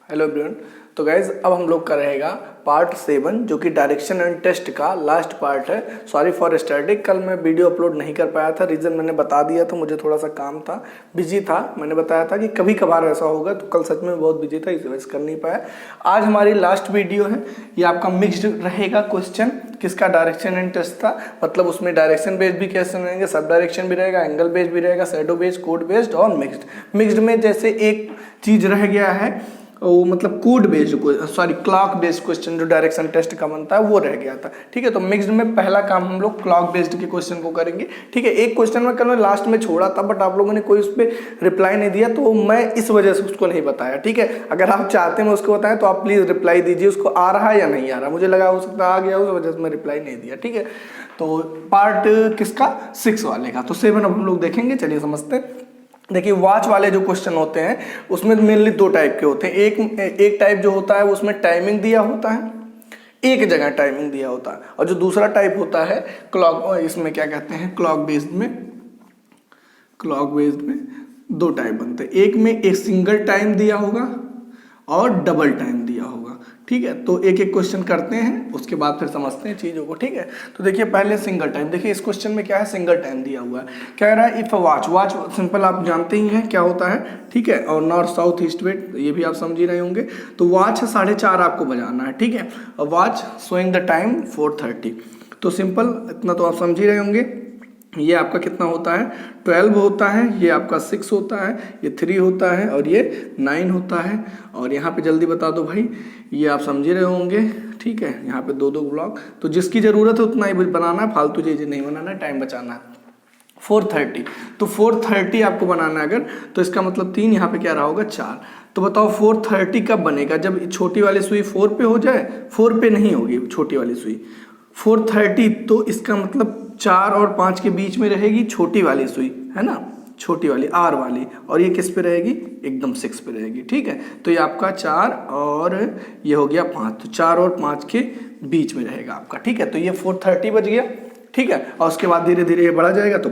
Hello everyone. तो guys अब हम लोग का रहेगा पार्ट 7 जो कि डायरेक्शन एंड टेस्ट का लास्ट पार्ट है। सॉरी फॉर स्टैटिक, कल मैं वीडियो अपलोड नहीं कर पाया था। रीज़न मैंने बता दिया था, मुझे थोड़ा सा काम था, बिजी था। मैंने बताया था कि कभी कभार ऐसा होगा, तो कल सच में बहुत बिजी था, इस वजह से कर नहीं पाया। आज हमारी लास्ट वीडियो है, ये आपका मिक्स्ड रहेगा क्वेश्चन। किसका? डायरेक्शन एंड टेस्ट था। मतलब उसमें डायरेक्शन बेस्ड भी क्वेश्चन रहेंगे, सब डायरेक्शन भी रहेगा, एंगल बेस्ड भी रहेगा, शैडो बेस्ड, कोड बेस्ड और मिक्स्ड। मिक्स्ड में जैसे एक चीज रह गया है वो मतलब code based, sorry clock based question जो डायरेक्शन टेस्ट का बनता है वो रह गया था। ठीक है, तो मिक्स्ड में पहला काम हम लोग क्लॉक बेस्ड के क्वेश्चन को करेंगे। ठीक है, एक क्वेश्चन में कल मैं लास्ट में छोड़ा था, बट आप लोगों ने कोई उस पर रिप्लाई नहीं दिया, तो मैं इस वजह से उसको नहीं बताया। ठीक है, अगर आप चाहते हैं मैं उसको बताएं तो आप प्लीज रिप्लाई दीजिए, उसको आ रहा है या नहीं आ रहा। मुझे लगा हो सकता आ गया, उस वजह से मैं रिप्लाई नहीं दिया। ठीक है, तो पार्ट किसका? 6 वाले का। तो 7 अब हम लोग देखेंगे, चलिए समझते हैं। देखिए, वॉच वाले जो क्वेश्चन होते हैं उसमें मेनली 2 टाइप के होते हैं। एक टाइप जो होता है उसमें टाइमिंग दिया होता है, एक जगह टाइमिंग दिया होता है, और जो दूसरा टाइप होता है क्लॉक, इसमें क्या कहते हैं क्लॉक बेस्ड में 2 टाइप बनते हैं। एक में एक सिंगल टाइम दिया होगा और डबल टाइम दिया होगा। ठीक है, तो एक एक क्वेश्चन करते हैं, उसके बाद फिर समझते हैं चीज़ों को। ठीक है, तो देखिए पहले सिंगल टाइम। देखिए इस क्वेश्चन में क्या है, सिंगल टाइम दिया हुआ है। कह रहा है इफ वॉच सिंपल आप जानते ही हैं क्या होता है। ठीक है, और नॉर्थ साउथ ईस्ट वेस्ट ये भी आप समझ ही रहे होंगे। तो वॉच 4:30 आपको बजाना है। ठीक है, और वॉच शोइंग द टाइम 4:30। तो सिंपल इतना तो आप समझ ही रहे होंगे। ये आपका कितना होता है? 12 होता है, ये आपका 6 होता है, ये 3 होता है और ये 9 होता है। और यहाँ पे जल्दी बता दो भाई, ये आप समझ रहे होंगे। ठीक है, यहाँ पे 2 ब्लॉक, तो जिसकी ज़रूरत है उतना ही बनाना है, फालतू चीज़ें नहीं बनाना है, टाइम बचाना है। 4:30, तो 4:30 आपको बनाना है अगर, तो इसका मतलब 3 यहाँ पे क्या रहा होगा 4। तो बताओ 4:30 कब बनेगा? जब छोटी वाली सुई 4 पे हो जाए। 4 पे नहीं होगी छोटी वाली सुई, 4:30, तो इसका मतलब 4 और 5 के बीच में रहेगी छोटी वाली सुई, है ना, छोटी वाली R वाली। और ये किस पे रहेगी? एकदम 6 पे रहेगी। ठीक है, तो ये आपका 4 और ये हो गया 5, तो 4 और 5 के बीच में रहेगा आपका। ठीक है, तो ये 4:30 बज गया। ठीक है, और उसके बाद धीरे धीरे ये बढ़ा जाएगा, तो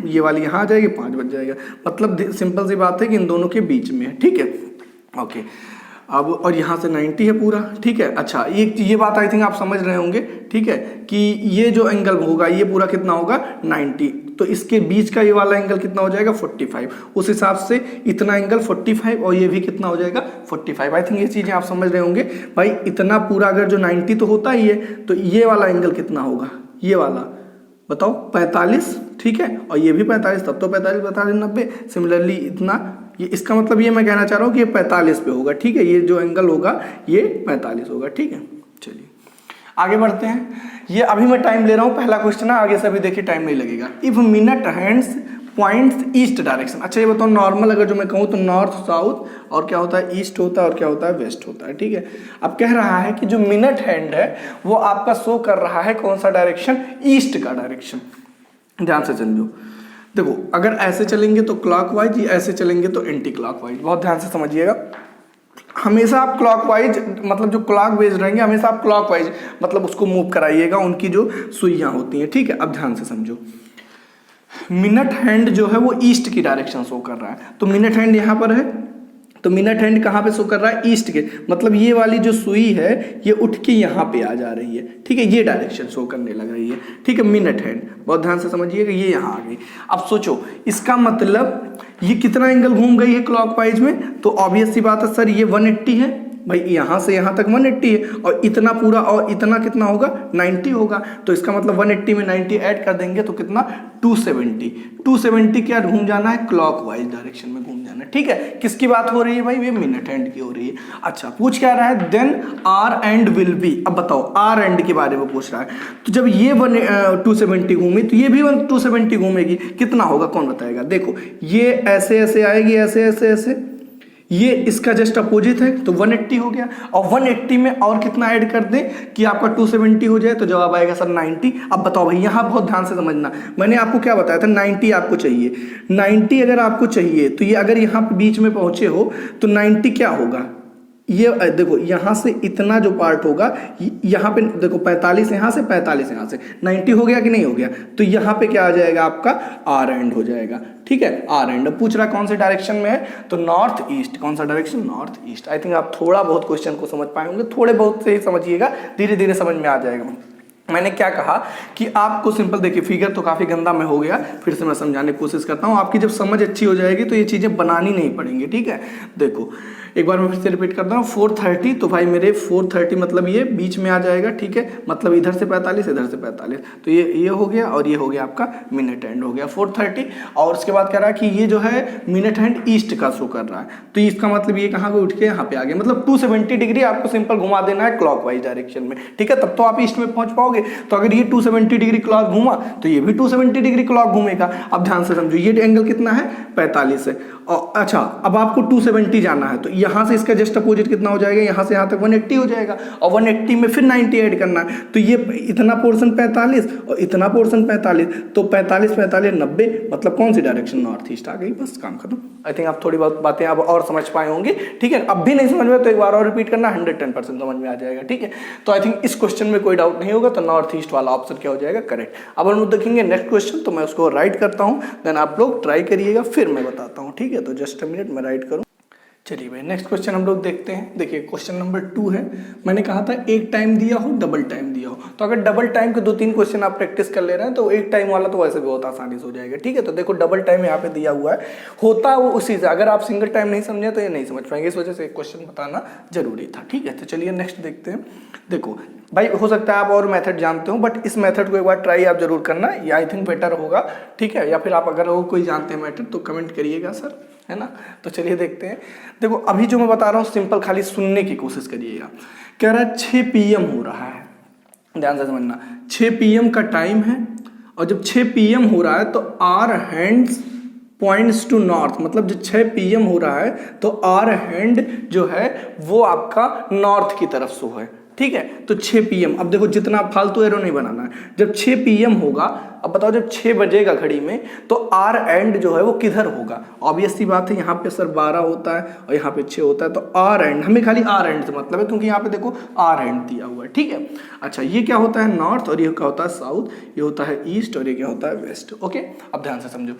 ये वाली यहाँ आ जाएगी, 5 बज जाएगा। मतलब सिंपल सी बात है कि इन दोनों के बीच में है। ठीक है, ओके। अब और यहाँ से 90 है पूरा। ठीक है, अच्छा ये बात आई थिंक आप समझ रहे होंगे। ठीक है, कि ये जो एंगल होगा ये पूरा कितना होगा 90, तो इसके बीच का ये वाला एंगल कितना हो जाएगा 45। उस हिसाब से इतना एंगल 45 और ये भी कितना हो जाएगा 45। आई थिंक ये चीज़ें आप समझ रहे होंगे भाई। इतना पूरा अगर जो 90 तो होता ही है, तो ये वाला एंगल कितना होगा? ये वाला बताओ 45। ठीक है, और ये भी 45, तब तो 45 45 90। सिमिलरली इतना, ये इसका मतलब ये मैं कहना चाह रहा हूँ कि ये 45 पे होगा। ठीक है, ये जो एंगल होगा ये 45 होगा। ठीक है, चलिए आगे बढ़ते हैं। ये अभी मैं टाइम ले रहा हूँ, पहला क्वेश्चन है, आगे से अभी देखिए टाइम नहीं लगेगा। If minute hands points east direction. अच्छा ये बताओ, नॉर्मल अगर जो मैं कहूँ तो नॉर्थ साउथ, और क्या होता है ईस्ट होता है, और क्या होता है वेस्ट होता है। ठीक है, अब कह रहा है कि जो मिनट हैंड है वो आपका शो कर रहा है कौन सा डायरेक्शन? ईस्ट का डायरेक्शन। ध्यान से समझो, देखो अगर ऐसे चलेंगे तो क्लॉकवाइज, ऐसे चलेंगे तो एंटी क्लॉकवाइज। बहुत ध्यान से समझिएगा। हमेशा आप क्लॉकवाइज, मतलब जो क्लॉक बेस्ड रहेंगे, हमेशा आप क्लॉकवाइज मतलब उसको मूव कराइएगा, उनकी जो सुइयां होती हैं। ठीक है, अब ध्यान से समझो। मिनट हैंड जो है वो ईस्ट की डायरेक्शन शो कर रहा है, तो मिनट हैंड यहाँ पर है, तो मिनट हैंड कहाँ पे शो कर रहा है? ईस्ट के। मतलब ये वाली जो सुई है ये उठ के यहाँ पे आ जा रही है। ठीक है, ये डायरेक्शन शो करने लग रही है। ठीक है, मिनट हैंड, बहुत ध्यान से समझिएगा, ये यहाँ आ गई। अब सोचो, इसका मतलब ये कितना एंगल घूम गई है क्लॉकवाइज में? तो ऑब्वियस सी बात है सर, ये 180 है भाई, यहाँ से यहाँ तक 180 है, और इतना पूरा, और इतना कितना होगा 90 होगा। तो इसका मतलब 180 में 90 ऐड कर देंगे तो कितना 270 क्या घूम जाना है? क्लॉकवाइज डायरेक्शन में घूम जाना है। ठीक है, किसकी बात हो रही है भाई? ये मिनट हैंड की हो रही है। अच्छा, पूछ क्या रहा है? Then R and will be. अब बताओ, आर एंड के बारे में पूछ रहा है, तो जब ये 270 घूमी तो ये भी 270 घूमेगी। कितना होगा कौन बताएगा? देखो, ये ऐसे ऐसे आएगी, ऐसे ऐसे ऐसे, ये इसका जस्ट अपोजिट है, तो 180 हो गया। और 180 में और कितना ऐड कर दें कि आपका 270 हो जाए? तो जवाब आएगा सर 90। अब बताओ भाई, यहाँ बहुत ध्यान से समझना, मैंने आपको क्या बताया था? 90 आपको चाहिए। 90 अगर आपको चाहिए तो ये अगर यहाँ पे बीच में पहुंचे हो तो 90 क्या होगा? ये देखो यहाँ से इतना जो पार्ट होगा, यहाँ पे देखो 45 यहाँ से 45 यहाँ से 90 हो गया कि नहीं हो गया, तो यहाँ पे क्या आ जाएगा आपका आर एंड हो जाएगा। ठीक है, आर एंड। पूछ रहा कौन से डायरेक्शन में है, तो नॉर्थ ईस्ट। कौन सा direction, north east. I think आप थोड़ा बहुत क्वेश्चन को समझ पाए होंगे, थोड़े बहुत से ही समझिएगा, धीरे धीरे समझ में आ जाएगा। मैंने क्या कहा कि आपको सिंपल, देखिए फिगर तो काफ़ी गंदा में हो गया, फिर से मैं समझाने की कोशिश करता हूँ। आपकी जब समझ अच्छी हो जाएगी तो ये चीज़ें बनानी नहीं पड़ेंगी। ठीक है, देखो एक बार मैं फिर से रिपीट करता हूँ। 430, तो भाई मेरे 430 मतलब ये बीच में आ जाएगा। ठीक है, मतलब इधर से 45 इधर से 45, तो ये हो गया और ये हो गया आपका मिनट हैंड हो गया 430। और उसके बाद कह रहा है कि ये जो है मिनट हैंड ईस्ट का शो कर रहा है, तो इसका मतलब ये कहाँ पे उठ के यहाँ पे आ गया, मतलब 270 डिग्री आपको सिंपल घुमा देना है क्लॉकवाइज डायरेक्शन में। ठीक है, तब तो आप ईस्ट में पहुंच पाओगे। तो अगर ये 270 डिग्री क्लॉक घूमा तो ये भी 270 डिग्री क्लॉक घूमेगा। अब ध्यान से समझो, ये एंगल कितना है, 45 है। और अच्छा, अब आपको 270 जाना है, तो यहाँ से इसका जस्ट अपोजिट कितना हो जाएगा, यहाँ से यहाँ तक 180 हो जाएगा, और 180 में फिर 90 ऐड करना है। तो ये इतना पोर्शन 45 और इतना पोर्शन 45, तो 45 45 90, मतलब कौन सी डायरेक्शन, नॉर्थ ईस्ट आ गई। बस काम खत्म। आई थिंक आप थोड़ी बहुत बातें अब और समझ पाए होंगे। ठीक है, अब भी नहीं समझ में तो एक बार और रिपीट करना, 110% समझ में आ जाएगा। ठीक है, तो आई थिंक इस क्वेश्चन में कोई डाउट नहीं होगा, तो नॉर्थ ईस्ट वाला ऑप्शन क्या हो जाएगा, करेक्ट। अब हम लोग देखेंगे नेक्स्ट क्वेश्चन, तो मैं उसको राइट करता हूँ, देन आप लोग ट्राई करिएगा, फिर मैं बताता हूँ। ठीक है, तो जस्ट अ मिनट मैं राइट करूँ। चलिए भाई नेक्स्ट क्वेश्चन हम लोग देखते हैं। देखिए क्वेश्चन नंबर 2 है। मैंने कहा था एक टाइम दिया हो, डबल टाइम दिया हो, तो अगर डबल टाइम के 2-3 क्वेश्चन आप प्रैक्टिस कर ले रहे हैं तो एक टाइम वाला तो वैसे भी बहुत आसानी से हो जाएगा। ठीक है, तो देखो डबल टाइम यहाँ पे दिया हुआ है, होता वो उसी से। अगर आप सिंगल टाइम नहीं समझे तो ये नहीं समझ पाएंगे, इस वजह से एक क्वेश्चन बताना जरूरी था। ठीक है, तो चलिए नेक्स्ट देखते हैं। देखो भाई, हो सकता है आप और मेथड जानते हो, बट इस मेथड को एक बार ट्राई आप जरूर करना, ये आई थिंक बेटर होगा। ठीक है, या फिर आप अगर वो कोई जानते हैं मेथड तो कमेंट करिएगा सर, है ना। तो चलिए देखते हैं। देखो अभी जो मैं बता रहा हूँ सिंपल खाली सुनने की कोशिश करिएगा। कह रहा है 6 PM हो रहा है, ध्यान से समझना, 6 PM का टाइम है, और जब 6 PM हो रहा है तो R hands points to north, मतलब जब 6 PM हो रहा है तो आर हैंड जो है वो आपका नॉर्थ की तरफ से है। ठीक है, तो 6 PM। अब देखो जितना फालतू एरो नहीं बनाना है, जब 6 PM होगा, अब बताओ जब 6 बजेगा घड़ी में तो आर एंड जो है वो किधर होगा। ऑब्वियस सी बात है, यहाँ पे सर 12 होता है और यहाँ पे 6 होता है, तो आर एंड, हमें खाली आर एंड से मतलब है क्योंकि यहाँ पे देखो आर एंड दिया हुआ है। ठीक है, अच्छा ये क्या होता है, नॉर्थ, और ये क्या होता है, साउथ, ये होता है ईस्ट, और ये क्या होता है, वेस्ट। ओके, अब ध्यान से समझो,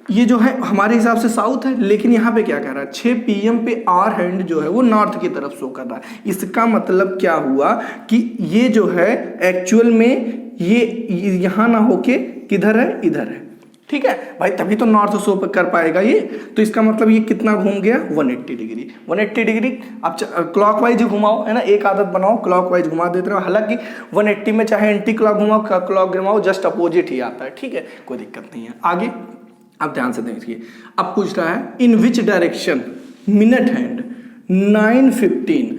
ये जो है हमारे हिसाब से साउथ है, लेकिन यहाँ पे क्या कह रहा है, 6 PM पे आर हैंड जो है वो नॉर्थ की तरफ शो कर रहा है। इसका मतलब क्या हुआ कि ये जो है एक्चुअल में ये यहाँ ना होके किधर है, इधर है। ठीक है भाई, तभी तो नॉर्थ शो कर पाएगा ये। तो इसका मतलब ये कितना घूम गया, 180 डिग्री। 180 डिग्री आप क्लॉकवाइज घुमाओ, है ना, एक आदत बनाओ, क्लॉकवाइज घुमा देते रहो। हालांकि 180 में चाहे एंटी क्लॉक घुमाओ, क्लॉक घुमाओ, जस्ट अपोजिट ही आता है। ठीक है, कोई दिक्कत नहीं है। आगे अब ध्यान से देखिए, अब पूछ रहा है in which direction minute hand 9:15।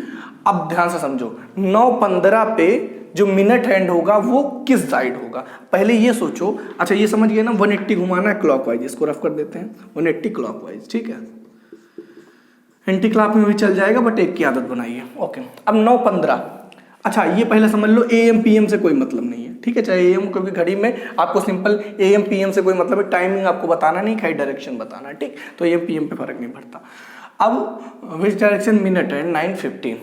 अब ध्यान से समझो, 9:15 पे जो मिनट हैंड होगा वो किस साइड होगा, पहले ये सोचो। अच्छा ये समझ गए ना, 180 घुमाना है क्लॉकवाइज, इसको रफ कर देते हैं 180 क्लॉकवाइज। ठीक है, एंटी क्लॉक में भी चल जाएगा, बट एक की आदत बनाइए। ओके, अब 9:15। अच्छा ये पहले समझ लो, AM PM से कोई मतलब नहीं है। ठीक है, चाहे AM, क्योंकि घड़ी में आपको सिंपल AM PM से कोई मतलब है, टाइमिंग आपको बताना नहीं, खाली डायरेक्शन बताना है। ठीक, तो AM PM पे फर्क नहीं पड़ता। अब विच डायरेक्शन मिनट है, 9:15।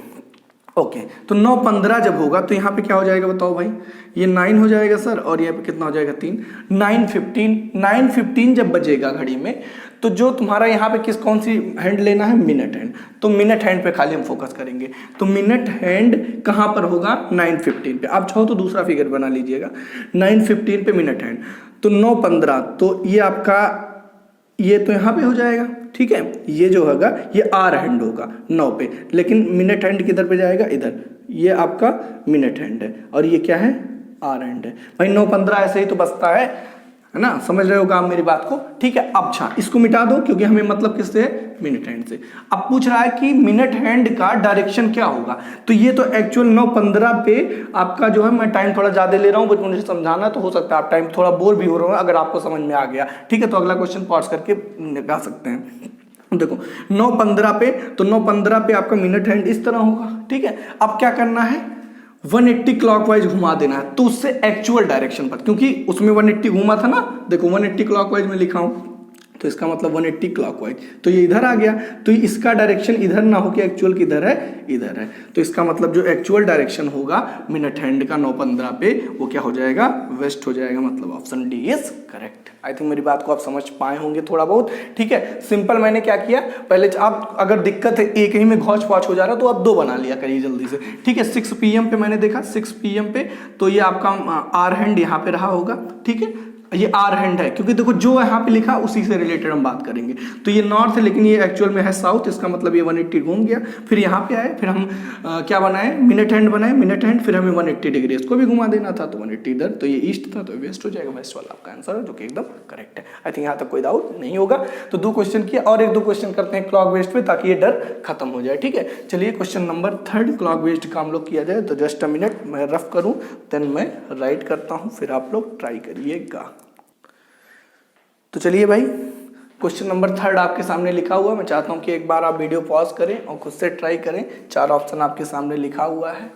ओके, तो 9:15 जब होगा तो यहाँ पे क्या हो जाएगा बताओ भाई, ये 9 हो जाएगा सर, और यहाँ पे कितना हो जाएगा, 3। 9:15 जब बजेगा घड़ी में, तो जो तुम्हारा यहाँ पे कौन सी हैंड लेना है, मिनट हैंड। तो मिनट हैंड पे खाली हम फोकस करेंगे। तो मिनट हैंड कहाँ पर होगा, 9:15 पे। आप चाहो तो दूसरा फिगर बना लीजिएगा, 9:15 पे मिनट हैंड। तो 9:15, तो ये आपका, ये तो यहाँ पे हो जाएगा। ठीक है, ये जो होगा ये आर हैंड होगा 9 पे, लेकिन मिनट हैंड किधर पे जाएगा, इधर। ये आपका मिनट हैंड है, और ये क्या है, आर हैंड है। भाई 9:15 ऐसे ही तो बचता है ना, समझ रहे होगा आप मेरी बात को। ठीक है, अब अच्छा इसको मिटा दो, क्योंकि हमें मतलब किससे है, मिनट हैंड से। अब पूछ रहा है कि मिनट हैंड का डायरेक्शन क्या होगा, तो ये तो एक्चुअल 9:15 पे आपका जो है, मैं टाइम थोड़ा ज्यादा ले रहा हूँ, बट मुझे समझाना तो हो सकता है आप टाइम थोड़ा बोर भी हो रहे हो, अगर आपको समझ में आ गया। ठीक है, तो अगला क्वेश्चन पॉज करके निकाल सकते हैं। देखो 9:15 पे, तो 9:15 पे आपका मिनट हैंड इस तरह होगा। ठीक है, अब क्या करना है, 180 क्लॉकवाइज घुमा देना है, तो उससे एक्चुअल डायरेक्शन पर, क्योंकि उसमें 180 घुमा था ना, देखो 180 क्लॉकवाइज में लिखा हूं, तो इसका मतलब 180 क्लॉकवाइज, तो ये इधर आ गया, तो इसका डायरेक्शन इधर ना हो कि एक्चुअल किधर है, इधर है, तो इसका मतलब जो एक्चुअल डायरेक्शन होगा मिनट हैंड का 9:15 पे वो क्या हो जाएगा, वेस्ट हो जाएगा, मतलब option D is correct. I think मेरी बात को आप समझ पाए होंगे थोड़ा बहुत, ठीक है। सिंपल मैंने क्या किया, पहले आप अगर दिक्कत है एक ही में घौच पौच हो जा रहा तो आप 2 बना लिया करिए जल्दी से, ठीक है। 6 PM पे मैंने देखा, 6 PM पे तो ये आपका आर हैंड यहाँ पे रहा होगा, ठीक है, ये आर हैंड है, क्योंकि देखो जो यहाँ पे लिखा उसी से रिलेटेड हम बात करेंगे। तो ये नॉर्थ है लेकिन ये एक्चुअल में है साउथ, इसका मतलब ये 180 घूम गया, फिर यहाँ पे आए, फिर हम क्या बनाए, मिनट हैंड बनाए, मिनट हैंड, फिर हमें 180 डिग्री इसको भी घुमा देना था, तो 180 इधर, तो ये ईस्ट था तो वेस्ट हो जाएगा, वेस्ट वाला आपका आंसर है जो कि एकदम करेक्ट है। आई थिंक यहाँ तक कोई डाउट नहीं होगा। तो 2 क्वेश्चन किया और 1-2 क्वेश्चन करते हैं क्लॉक वेस्ट पे, ताकि ये डर खत्म हो जाए, ठीक है। चलिए क्वेश्चन नंबर 3 क्लॉक वेस्ट का हम लोग किया जाए। तो जस्ट अ मिनट मैं रफ करूँ, देन मैं राइट करता हूँ, फिर आप लोग ट्राई करिएगा। तो चलिए भाई, क्वेश्चन नंबर 3 आपके सामने लिखा हुआ है। मैं चाहता हूं कि एक बार आप वीडियो पॉज करें और खुद से ट्राई करें। 4 ऑप्शन आपके सामने लिखा हुआ है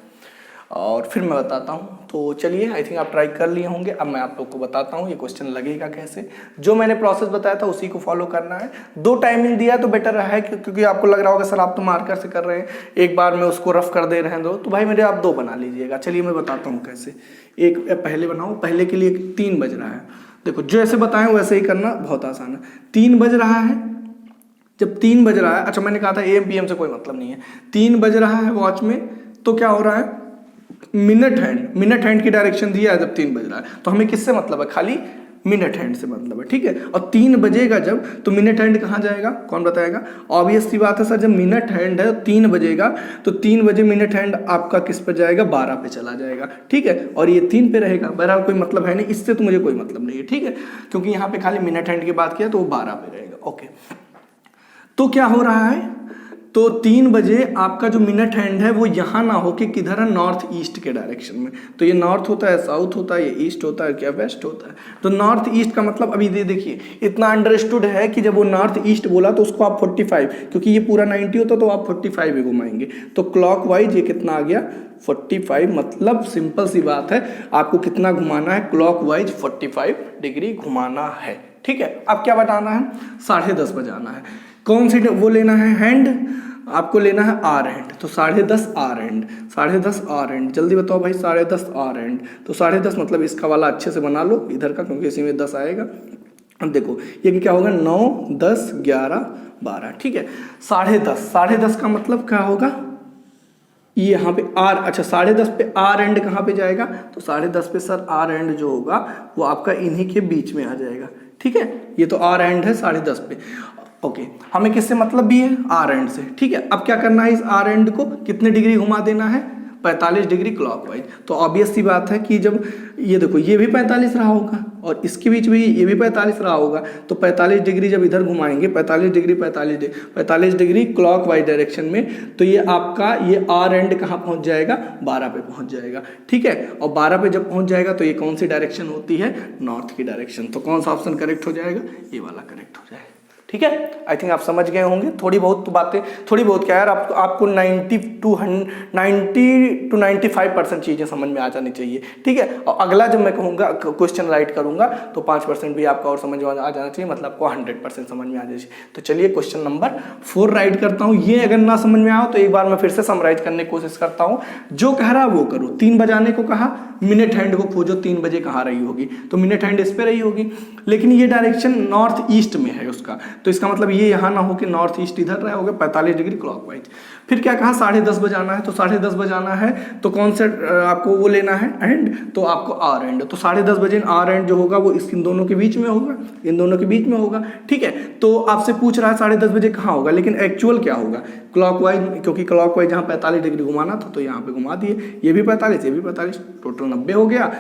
और फिर मैं बताता हूं। तो चलिए, आई थिंक आप ट्राई कर लिए होंगे। अब मैं आप लोग को बताता हूं ये क्वेश्चन लगेगा कैसे। जो मैंने प्रोसेस बताया था उसी को फॉलो करना है। 2 टाइमिंग दिया तो बेटर रहा है, क्योंकि आपको लग रहा होगा सर आप तो मार्कर से कर रहे हैं, एक बार में उसको रफ कर दे रहे हैं 2, तो भाई मेरे आप 2 बना लीजिएगा। चलिए मैं बताता हूँ कैसे। एक पहले बनाओ, पहले के लिए 3 बज रहा है। देखो जैसे बताएं वैसे ही करना, बहुत आसान है। 3 बज रहा है, जब 3 बज रहा है, अच्छा मैंने कहा था AM PM से कोई मतलब नहीं है, 3 बज रहा है वॉच में, तो क्या हो रहा है, मिनट हैंड की डायरेक्शन दिया है जब 3 बज रहा है, तो हमें किससे मतलब है, खाली मिनट हैंड से मतलब है, ठीक है। और 3 बजेगा जब, तो मिनट हैंड कहाँ जाएगा, कौन बताएगा? ऑब्वियस सी बात है सर, जब मिनट हैंड है 3 बजेगा तो 3 बजे मिनट हैंड आपका किस पे जाएगा, 12 पे चला जाएगा, ठीक है। और ये 3 पे रहेगा, बहरहाल कोई मतलब है नहीं, इससे तो मुझे कोई मतलब नहीं है, ठीक है, क्योंकि यहाँ पे खाली मिनट हैंड की बात किया तो वो 12 पे रहेगा। ओके, तो क्या हो रहा है, तो 3 बजे आपका जो मिनट हैंड है वो यहाँ ना हो कि किधर है, नॉर्थ ईस्ट के डायरेक्शन में। तो ये नॉर्थ होता है, साउथ होता है, ये ईस्ट होता है, क्या वेस्ट होता है। तो नॉर्थ ईस्ट का मतलब अभी देखिए इतना अंडरस्टूड है कि जब वो नॉर्थ ईस्ट बोला तो उसको आप 45, क्योंकि ये पूरा 90 होता तो आप 45 ही घुमाएंगे, तो क्लॉक वाइज ये कितना आ गया, 45। मतलब सिंपल सी बात है, आपको कितना घुमाना है, क्लॉक वाइज 45 डिग्री घुमाना है, ठीक है। अब क्या बताना है, 10:30 बजाना है। कौन सी वो लेना है हैंड, आपको लेना है आर हैंड, तो 10:30 आर हैंड, 10:30 आर हैंड, जल्दी बताओ भाई, 10:30 आर हैंड, तो 10:30 मतलब इसका वाला अच्छे से बना लो इधर का, क्योंकि इसी में 10 आएगा। अब देखो ये क्या होगा, 9, 10, 11, 12, ठीक है। 10:30 का मतलब क्या होगा, ये यहाँ पे आर, अच्छा 10:30 पे आर एंड कहाँ पे जाएगा, तो 10:30 पे सर आर एंड जो होगा वो आपका इन्हीं के बीच में आ जाएगा, ठीक है। ये तो आर एंड है 10:30 पे। ओके, हमें किससे मतलब भी है, आर एंड से, ठीक है। अब क्या करना है, इस आर एंड को कितने डिग्री घुमा देना है, 45 डिग्री क्लॉकवाइज। तो ऑब्वियस सी बात है कि जब ये देखो ये भी 45 रहा होगा और इसके बीच में ये भी 45 रहा होगा, तो 45 डिग्री जब इधर घुमाएंगे, 45 डिग्री क्लॉकवाइज डायरेक्शन में, तो ये आपका ये आर एंड कहाँ पहुँच जाएगा, 12 पे पहुँच जाएगा, ठीक है। और 12 पे जब पहुँच जाएगा तो ये कौन सी डायरेक्शन होती है, नॉर्थ की डायरेक्शन। तो कौन सा ऑप्शन करेक्ट हो जाएगा, ये वाला करेक्ट हो जाएगा, ठीक है। आई थिंक आप समझ गए होंगे, थोड़ी बहुत बातें, थोड़ी बहुत क्या यार, आपको 90 to 95% चीज़ें समझ में आ जानी चाहिए, ठीक है। और अगला जब मैं कहूँगा क्वेश्चन राइट करूँगा तो 5% भी आपका और समझ में आ जाना चाहिए, मतलब आपको 100% समझ में आ जाना चाहिए। तो चलिए क्वेश्चन नंबर 4 राइट करता हूँ। ये अगर ना समझ में आओ तो एक बार मैं फिर से समराइज करने की कोशिश करता हूँ। जो कह रहा है वो करो। 3 बजाने को कहा, मिनट हैंड को खोजो 3 बजे कहाँ रही होगी, तो मिनट हैंड इस पे रही होगी, लेकिन ये डायरेक्शन नॉर्थ ईस्ट में है उसका, तो इसका मतलब ये यहाँ ना हो कि नॉर्थ ईस्ट इधर रहा होगा 45 डिग्री क्लॉकवाइज। फिर क्या कहा, 10:30 बजाना है, तो 10:30 बजाना है तो कौन से आपको वो लेना है एंड, तो आपको आर एंड, तो 10:30 बजे आर एंड जो होगा वो इन दोनों के बीच में होगा, इन दोनों के बीच में होगा, ठीक है। तो आपसे पूछ रहा है 10:30 बजे कहाँ होगा, लेकिन एक्चुअल क्या होगा, क्लॉकवाइज, क्योंकि क्लॉकवाइज जहाँ 45 डिग्री घुमाना था तो यहाँ पे घुमा दिए, ये भी 45, ये भी 45, टोटल 90 हो गया।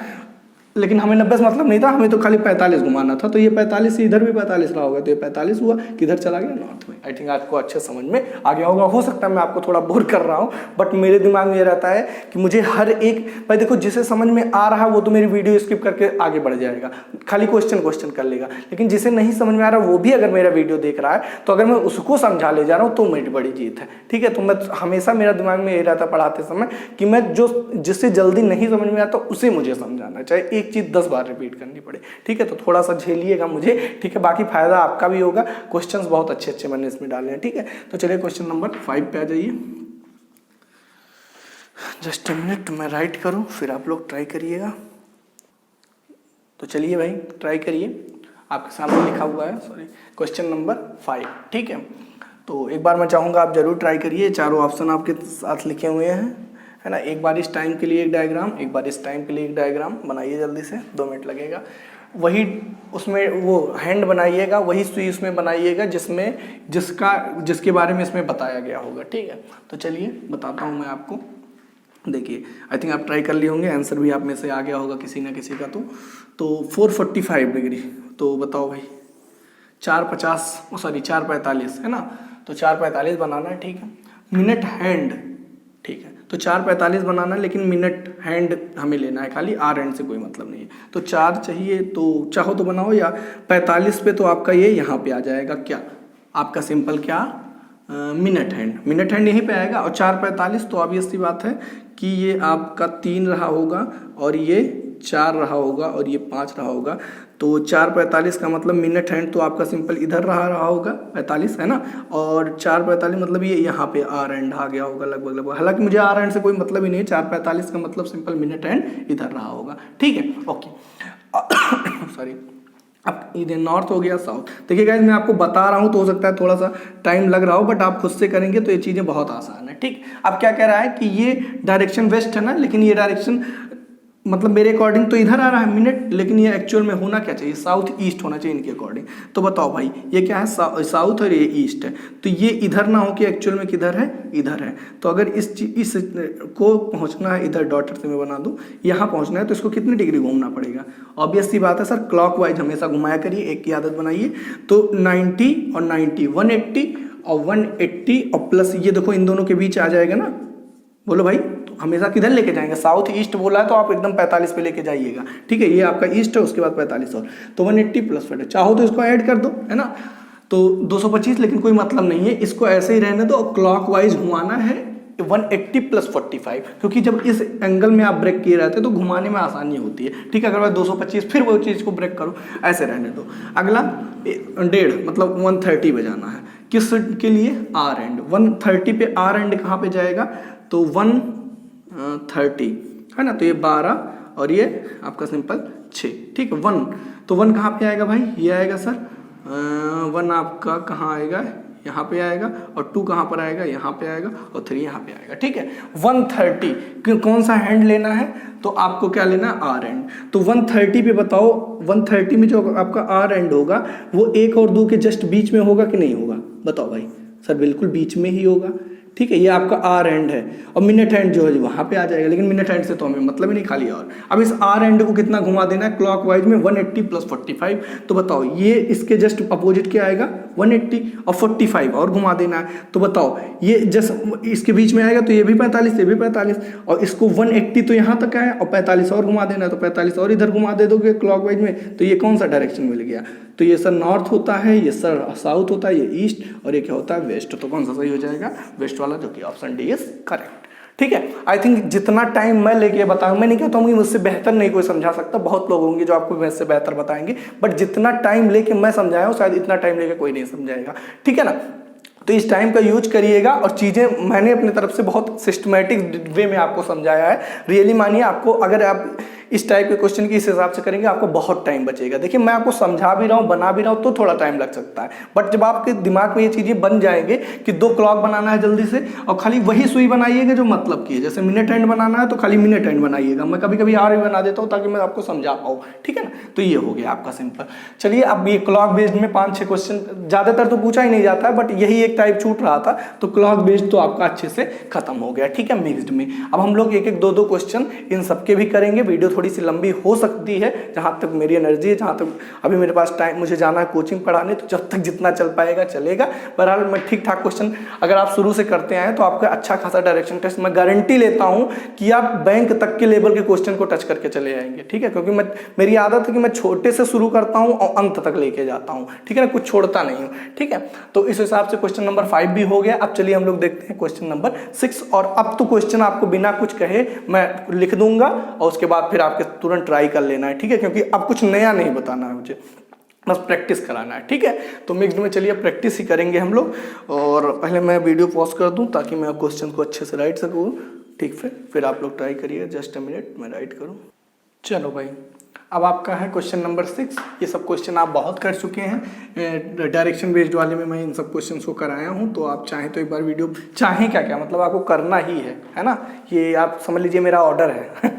लेकिन हमें 90 से मतलब नहीं था, हमें तो खाली 45 घुमाना था, तो ये 45 से इधर भी 45 रहा होगा, तो ये 45 हुआ, किधर चला गया, नॉर्थ में। आई थिंक आपको अच्छे समझ में आ गया होगा। हो सकता है मैं आपको थोड़ा बोर कर रहा हूँ, बट मेरे दिमाग में ये रहता है कि मुझे हर एक, भाई देखो जिसे समझ में आ रहा है वो तो मेरी वीडियो स्किप करके आगे बढ़ जाएगा, खाली क्वेश्चन कर लेगा, लेकिन जिसे नहीं समझ में आ रहा वो भी अगर मेरा वीडियो देख रहा है तो अगर मैं उसको समझा ले जा रहा हूँ तो मेरी बड़ी जीत है, ठीक है। तो मैं हमेशा, मेरा दिमाग में ये रहता पढ़ाते समय कि मैं जो जिससे जल्दी नहीं समझ में आता उसे मुझे समझाना, चाहे एक चीज़ 10 बार रिपीट करनी पड़े, ठीक है। तो थोड़ा सा झेलिएगा मुझे, ठीक है। बाकी फायदा आपका भी होगा, क्वेश्चंस बहुत अच्छे अच्छे मैंने इसमें डाले हैं, ठीक है। तो चलिए क्वेश्चन नंबर 5 पे आ जाइए। जस्ट अ मिनट मैं राइट करूं, फिर आप लोग ट्राई करिएगा। तो चलिए भाई ट्राई करिए, आपके सामने लिखा हुआ है, सॉरी, क्वेश्चन नंबर 5, ठीक है। तो एक बार मैं चाहूँगा आप जरूर ट्राई करिए, चारों ऑप्शन आपके साथ लिखे हुए हैं, है ना। एक बार इस टाइम के लिए एक डायग्राम, एक बार इस टाइम के लिए एक डायग्राम बनाइए जल्दी से, 2 मिनट लगेगा। वही उसमें वो हैंड बनाइएगा, वही सुई उसमें बनाइएगा जिसके बारे में इसमें बताया गया होगा, ठीक है। तो चलिए बताता हूँ मैं आपको। देखिए आई थिंक आप ट्राई कर लिए होंगे, आंसर भी आप में से आ गया होगा किसी ना किसी का। तो 445 डिग्री, तो बताओ भाई 445 है ना। तो 445 बनाना है, ठीक है। मिनट हैंड, ठीक है। तो 445 बनाना है, लेकिन मिनट हैंड हमें लेना है खाली, आर एंड से कोई मतलब नहीं है। तो 4 चाहिए तो चाहो तो बनाओ, या 45 पे तो आपका ये यहाँ पे आ जाएगा, क्या आपका सिंपल क्या मिनट हैंड यहीं पे आएगा। और 445 तो ऑब्वियस सी बात है कि ये आपका 3 रहा होगा, और ये 4 रहा होगा, और ये 5 रहा होगा। तो 445 का मतलब मिनट हैंड तो आपका सिंपल इधर रहा होगा 45, है ना। और 445 मतलब ये यहाँ पे आर एंड आ गया होगा लगभग। हालांकि मुझे आर एंड से कोई मतलब ही नहीं है, 445 का मतलब सिंपल मिनट हैंड इधर रहा होगा, ठीक है, ओके। सॉरी, अब इधर नॉर्थ हो गया साउथ। देखिए गाइस मैं आपको बता रहा हूँ तो हो सकता है थोड़ा सा टाइम लग रहा हो, बट आप खुद से करेंगे तो ये चीज़ें बहुत आसान है, ठीक। अब क्या कह रहा है कि ये डायरेक्शन वेस्ट है ना, लेकिन ये डायरेक्शन मतलब मेरे अकॉर्डिंग तो इधर आ रहा है मिनट, लेकिन ये एक्चुअल में होना क्या चाहिए, साउथ ईस्ट होना चाहिए इनके अकॉर्डिंग। तो बताओ भाई ये क्या है, साउथ और ये ईस्ट है, तो ये इधर ना हो कि एक्चुअल में किधर है, इधर है। तो अगर इस को पहुंचना है, इधर डॉटर से मैं बना दूं, यहाँ पहुंचना है तो इसको कितनी डिग्री घूमना पड़ेगा। ऑब्वियस सी बात है सर, क्लॉकवाइज हमेशा घुमाया करिए, एक की आदत बनाइए। तो 90 और 90 180 और 180 और प्लस ये देखो इन दोनों के बीच आ जाएगा ना। बोलो भाई, तो हमेशा किधर लेके जाएंगे, साउथ ईस्ट बोला है तो आप एकदम 45 पे लेके जाइएगा, ठीक है। ये आपका ईस्ट है, उसके बाद 45 और, तो 180 प्लस 40, चाहो तो इसको ऐड कर दो, है ना। तो 225, लेकिन कोई मतलब नहीं है, इसको ऐसे ही रहने दो। क्लॉकवाइज घुमाना है 180 प्लस 45, क्योंकि जब इस एंगल में आप ब्रेक किए रहते हैं तो घुमाने में आसानी होती है, ठीक है। अगर मैं 225 फिर वो चीज़ को ब्रेक करूँ, ऐसे रहने दो। अगला 1.5 मतलब 130 बजाना है, किस के लिए, आर एंड। 130 पे आर एंड कहाँ पे जाएगा, तो 130 है ना। तो ये 12 और ये आपका सिंपल 6, ठीक है। 1 तो 1 कहाँ पे आएगा भाई, ये आएगा सर 1 आपका कहाँ आएगा, यहाँ पे आएगा। और 2 कहाँ पर आएगा, यहाँ पे आएगा। और 3 यहाँ पे आएगा, ठीक है। 130 कौन सा हैंड लेना है, तो आपको क्या लेना है, आर एंड। तो 130 पे बताओ, 130 में जो आपका आर एंड होगा वो 1 और 2 के जस्ट बीच में होगा कि नहीं होगा, बताओ भाई। सर बिल्कुल बीच में ही होगा, ठीक है। ये आपका आर एंड है, और मिनट हैंड जो है वहाँ पे आ जाएगा, लेकिन मिनट हैंड से तो हमें मतलब ही नहीं, खाली और। अब इस आर एंड को कितना घुमा देना है क्लॉकवाइज में, 180 प्लस 45। तो बताओ ये इसके जस्ट अपोजिट क्या आएगा, 180 और 45 और घुमा देना है। तो बताओ ये जस्ट इसके बीच में आएगा, तो ये भी 45, ये भी 45, और इसको 180 तो यहाँ तक आया, और 45 और घुमा देना है, तो 45 और इधर घुमा दे दोगे क्लॉकवाइज में। तो ये कौन सा डायरेक्शन मिल गया, तो ये सर नॉर्थ होता है, ये सर साउथ होता है, ये ईस्ट, और ये क्या होता है, वेस्ट। तो कौन सा सही हो जाएगा, वेस्ट वाला, जो कि ऑप्शन डी इज करेक्ट, ठीक है। आई थिंक जितना टाइम मैं लेके बताऊं, मैं नहीं कहता हूँ कि मुझसे बेहतर नहीं कोई समझा सकता, बहुत लोग होंगे जो आपको मुझसे बेहतर बताएंगे, बट जितना टाइम लेके मैं समझाया हूँ शायद इतना टाइम लेके कोई नहीं समझाएगा, ठीक है ना। तो इस टाइम का यूज करिएगा, और चीज़ें मैंने अपनी तरफ से बहुत सिस्टमैटिक वे में आपको समझाया है। रियली मानिए, आपको अगर आप इस टाइप के क्वेश्चन की इस हिसाब से करेंगे आपको बहुत टाइम बचेगा। देखिए मैं आपको समझा भी रहा हूँ, बना भी रहा हूँ, तो थोड़ा टाइम लग सकता है, बट जब आपके दिमाग में ये चीज़ें बन जाएंगे कि 2 क्लॉक बनाना है जल्दी से, और खाली वही सुई बनाइएगा जो मतलब की है। जैसे मिनट हैंड बनाना है तो खाली मिनट हैंड बनाइएगा, मैं कभी कभी आर भी बना देता हूँ ताकि मैं आपको समझा पाऊँ, ठीक है ना। तो ये हो गया आपका सिंपल। चलिए अब ये क्लॉक बेस्ड में 5-6 क्वेश्चन, ज़्यादातर तो पूछा ही नहीं जाता है, बट यही एक टाइप छूट रहा था, तो क्लॉक बेस्ड तो आपका अच्छे से खत्म हो गया, ठीक है। मिक्स्ड में अब हम लोग 1-1 2-2 क्वेश्चन इन सबके भी करेंगे। वीडियो थोड़ी सी लंबी हो सकती है, जहाँ तक मेरी एनर्जी है, जहाँ तक अभी मेरे पास टाइम, मुझे जाना है कोचिंग पढ़ाने, तो जब तक जितना चल पाएगा चलेगा। बहरहाल मैं ठीक ठाक क्वेश्चन अगर आप शुरू से करते आए तो आपका अच्छा खासा डायरेक्शन टेस्ट मैं गारंटी लेता हूँ कि आप बैंक तक के लेवल के क्वेश्चन को टच करके चले आएंगे, ठीक है। क्योंकि मेरी आदत है कि मैं छोटे से शुरू करता हूँ और अंत तक लेके जाता हूँ, ठीक है ना, कुछ छोड़ता नहीं हूँ, ठीक है। तो इस हिसाब से क्वेश्चन नंबर 5 भी हो गया। अब चलिए हम लोग देखते हैं क्वेश्चन नंबर 6। और अब तो क्वेश्चन आपको बिना कुछ कहे मैं लिख दूंगा, और उसके बाद फिर आपके तुरंत ट्राई कर लेना है, ठीक है, क्योंकि अब कुछ नया नहीं बताना है मुझे, बस प्रैक्टिस कराना है, ठीक है। तो मिक्स्ड में चलिए प्रैक्टिस ही करेंगे हम लोग। और पहले मैं वीडियो पॉज कर दूं ताकि मैं क्वेश्चन को अच्छे से राइट सकूँ, ठीक। फिर आप लोग ट्राई करिए, जस्ट अ मिनट मैं राइट करूँ। चलो भाई, अब आपका है क्वेश्चन नंबर 6। ये सब क्वेश्चन आप बहुत कर चुके हैं, डायरेक्शन बेस्ड वाले में मैं इन सब क्वेश्चन को कराया हूँ। तो आप चाहें तो एक बार वीडियो, चाहें क्या क्या मतलब आपको करना ही है ना, ये आप समझ लीजिए मेरा ऑर्डर है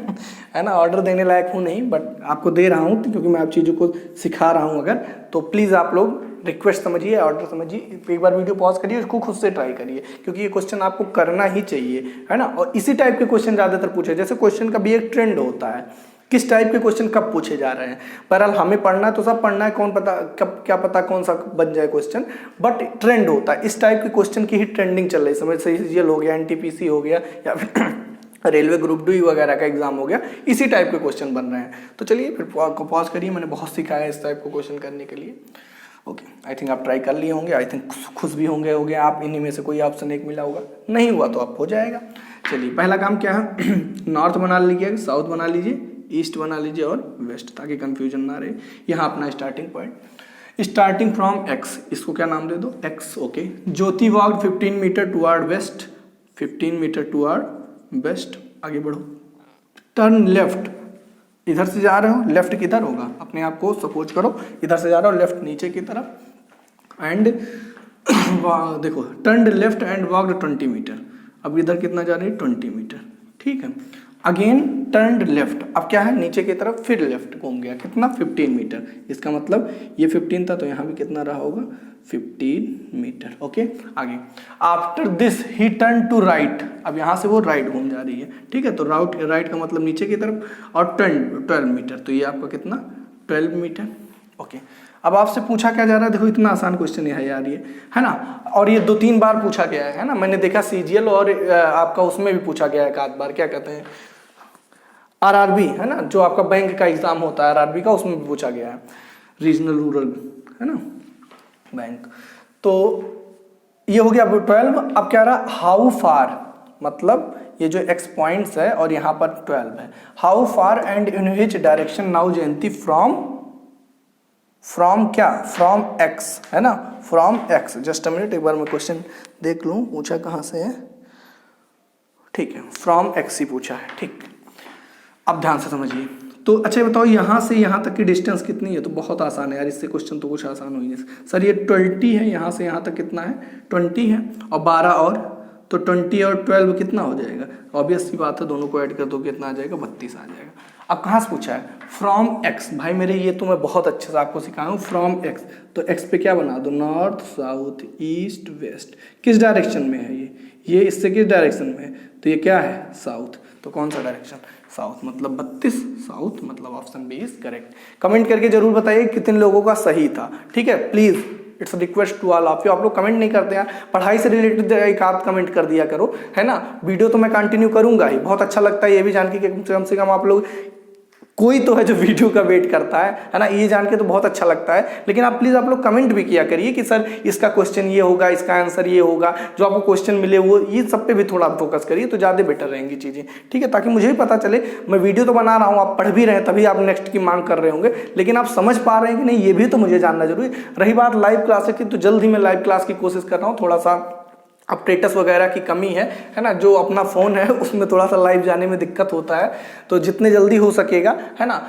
है ना। ऑर्डर देने लायक हूँ नहीं, बट आपको दे रहा हूँ क्योंकि मैं आप चीज़ों को सिखा रहा हूँ। अगर तो प्लीज़ आप लोग रिक्वेस्ट समझिए, ऑर्डर समझिए, एक बार वीडियो पॉज करिए, उसको खुद से ट्राई करिए, क्योंकि ये क्वेश्चन आपको करना ही चाहिए, है ना। और इसी टाइप के क्वेश्चन ज़्यादातर पूछे, जैसे क्वेश्चन का भी एक ट्रेंड होता है, किस टाइप के क्वेश्चन कब पूछे जा रहे हैं। बहरहाल हमें पढ़ना है तो सब पढ़ना है, कौन पता कब क्या पता कौन सा बन जाए क्वेश्चन, बट ट्रेंड होता है, इस टाइप के क्वेश्चन की ही ट्रेंडिंग चल रही है। समझ सीजीएल हो गया, एनटीपीसी हो गया, या फिर रेलवे ग्रुप डी वगैरह का एग्जाम हो गया, इसी टाइप के क्वेश्चन बन रहे हैं। तो चलिए फिर पॉज करिए, मैंने बहुत सिखाया इस टाइप को क्वेश्चन करने के लिए। ओके, आई थिंक आप ट्राई कर लिए होंगे, आई थिंक खुश भी होंगे आप, इन्हीं में से कोई ऑप्शन एक मिला होगा, नहीं हुआ तो आप हो जाएगा। चलिए पहला काम क्या है नॉर्थ बना लीजिए, साउथ बना लीजिए, ईस्ट बना लीजिए और वेस्ट, ताकि कंफ्यूजन ना रहे। यहाँ अपना starting point, starting from X, इसको क्या नाम दे दो, X. Okay, Jyoti walk 15 metre toward west, 15 metre toward west, आगे बढ़ो। टर्न लेफ्ट, इधर से जा रहे हो, लेफ्ट किधर होगा, अपने आप को सपोज करो इधर से जा रहा हो, लेफ्ट नीचे की तरफ, एंड देखो turn left and walked 20 metre. अब इधर कितना जा रही है, 20 मीटर, ठीक है। अगेन टर्न लेफ्ट, अब क्या है नीचे की तरफ, फिर लेफ्ट घूम गया, कितना 15 मीटर। इसका मतलब ये 15 था तो यहाँ भी कितना रहा होगा, 15 मीटर। ओके, आगे after this he turn to right, अब यहाँ से वो राइट घूम जा रही है, ठीक है। तो राइट का मतलब नीचे की तरफ, और टर्न 12 मीटर, तो ये आपका कितना 12 मीटर। ओके, अब आपसे पूछा क्या जा रहा है, देखो इतना आसान क्वेश्चन है यार ये, है ना। और ये 2-3 बार पूछा गया है ना, मैंने देखा सीजीएल और आपका उसमें भी पूछा गया है एक आध बार, क्या कहते हैं आरआरबी, है ना, जो आपका बैंक का एग्जाम होता है आरआरबी का, उसमें भी पूछा गया है, रीजनल रूरल, है ना, बैंक। तो ये हो गया 12। अब क्या रहा, हाउ फार, मतलब ये जो एक्स पॉइंट्स है और यहाँ पर 12 है, how far and in which direction now Jayanti from क्या, फ्रॉम एक्स, है ना, from x. Just a minute, एक बार मैं क्वेश्चन देख लूँ, पूछा कहाँ से है, ठीक है, फ्रॉम एक्स ही पूछा है, ठीक। अब ध्यान से समझिए, तो अच्छा बताओ यहाँ से यहाँ तक की डिस्टेंस कितनी है, तो बहुत आसान है यार, इससे क्वेश्चन तो कुछ आसान हो ही नहीं। सर ये 20 है, यहाँ से यहाँ तक कितना है, 20 है, और 12 और, तो 20 और 12 कितना हो जाएगा, ऑब्वियस सी बात है, दोनों को ऐड कर दो कितना आ जाएगा, 32 आ जाएगा। अब कहाँ से पूछा है, फ्रॉम एक्स, भाई मेरे ये तो मैं बहुत अच्छे से आपको सिखाया हूँ, फ्रॉम एक्स, तो एक्स पे क्या बना दो, नॉर्थ साउथ ईस्ट वेस्ट, किस डायरेक्शन में है ये इससे किस डायरेक्शन में है, तो ये क्या है साउथ, तो कौन सा डायरेक्शन, साउथ, मतलब 32, साउथ मतलब option B is correct. Comment करके जरूर बताइए कितने लोगों का सही था, ठीक है, please it's request to all of you. आप लोग कमेंट नहीं करते हैं, पढ़ाई से रिलेटेड एक आध कमेंट कर दिया करो, है ना। वीडियो तो मैं कंटिन्यू करूंगा ही, बहुत अच्छा लगता है ये भी जान के कि कम से कम आप लोग कोई तो है जो वीडियो का वेट करता है ना, ये जान के तो बहुत अच्छा लगता है। लेकिन आप प्लीज़ आप लोग कमेंट भी किया करिए कि सर इसका क्वेश्चन ये होगा, इसका आंसर ये होगा, जो आपको क्वेश्चन मिले वो, ये सब पे भी थोड़ा फोकस करिए तो ज़्यादा बेटर रहेंगी चीज़ें, ठीक है, ताकि मुझे भी पता चले। मैं वीडियो तो बना रहा हूँ, आप पढ़ भी रहे हैं, तभी आप नेक्स्ट की मांग कर रहे होंगे, लेकिन आप समझ पा रहे हैं कि नहीं, ये भी तो मुझे जानना जरूरी। रही बात लाइव क्लासेस की, तो जल्द ही मैं लाइव क्लास की कोशिश कर रहा हूँ, थोड़ा सा अपडेटस वगैरह की कमी है ना, जो अपना फ़ोन है उसमें थोड़ा सा लाइव जाने में दिक्कत होता है, तो जितने जल्दी हो सकेगा, है ना,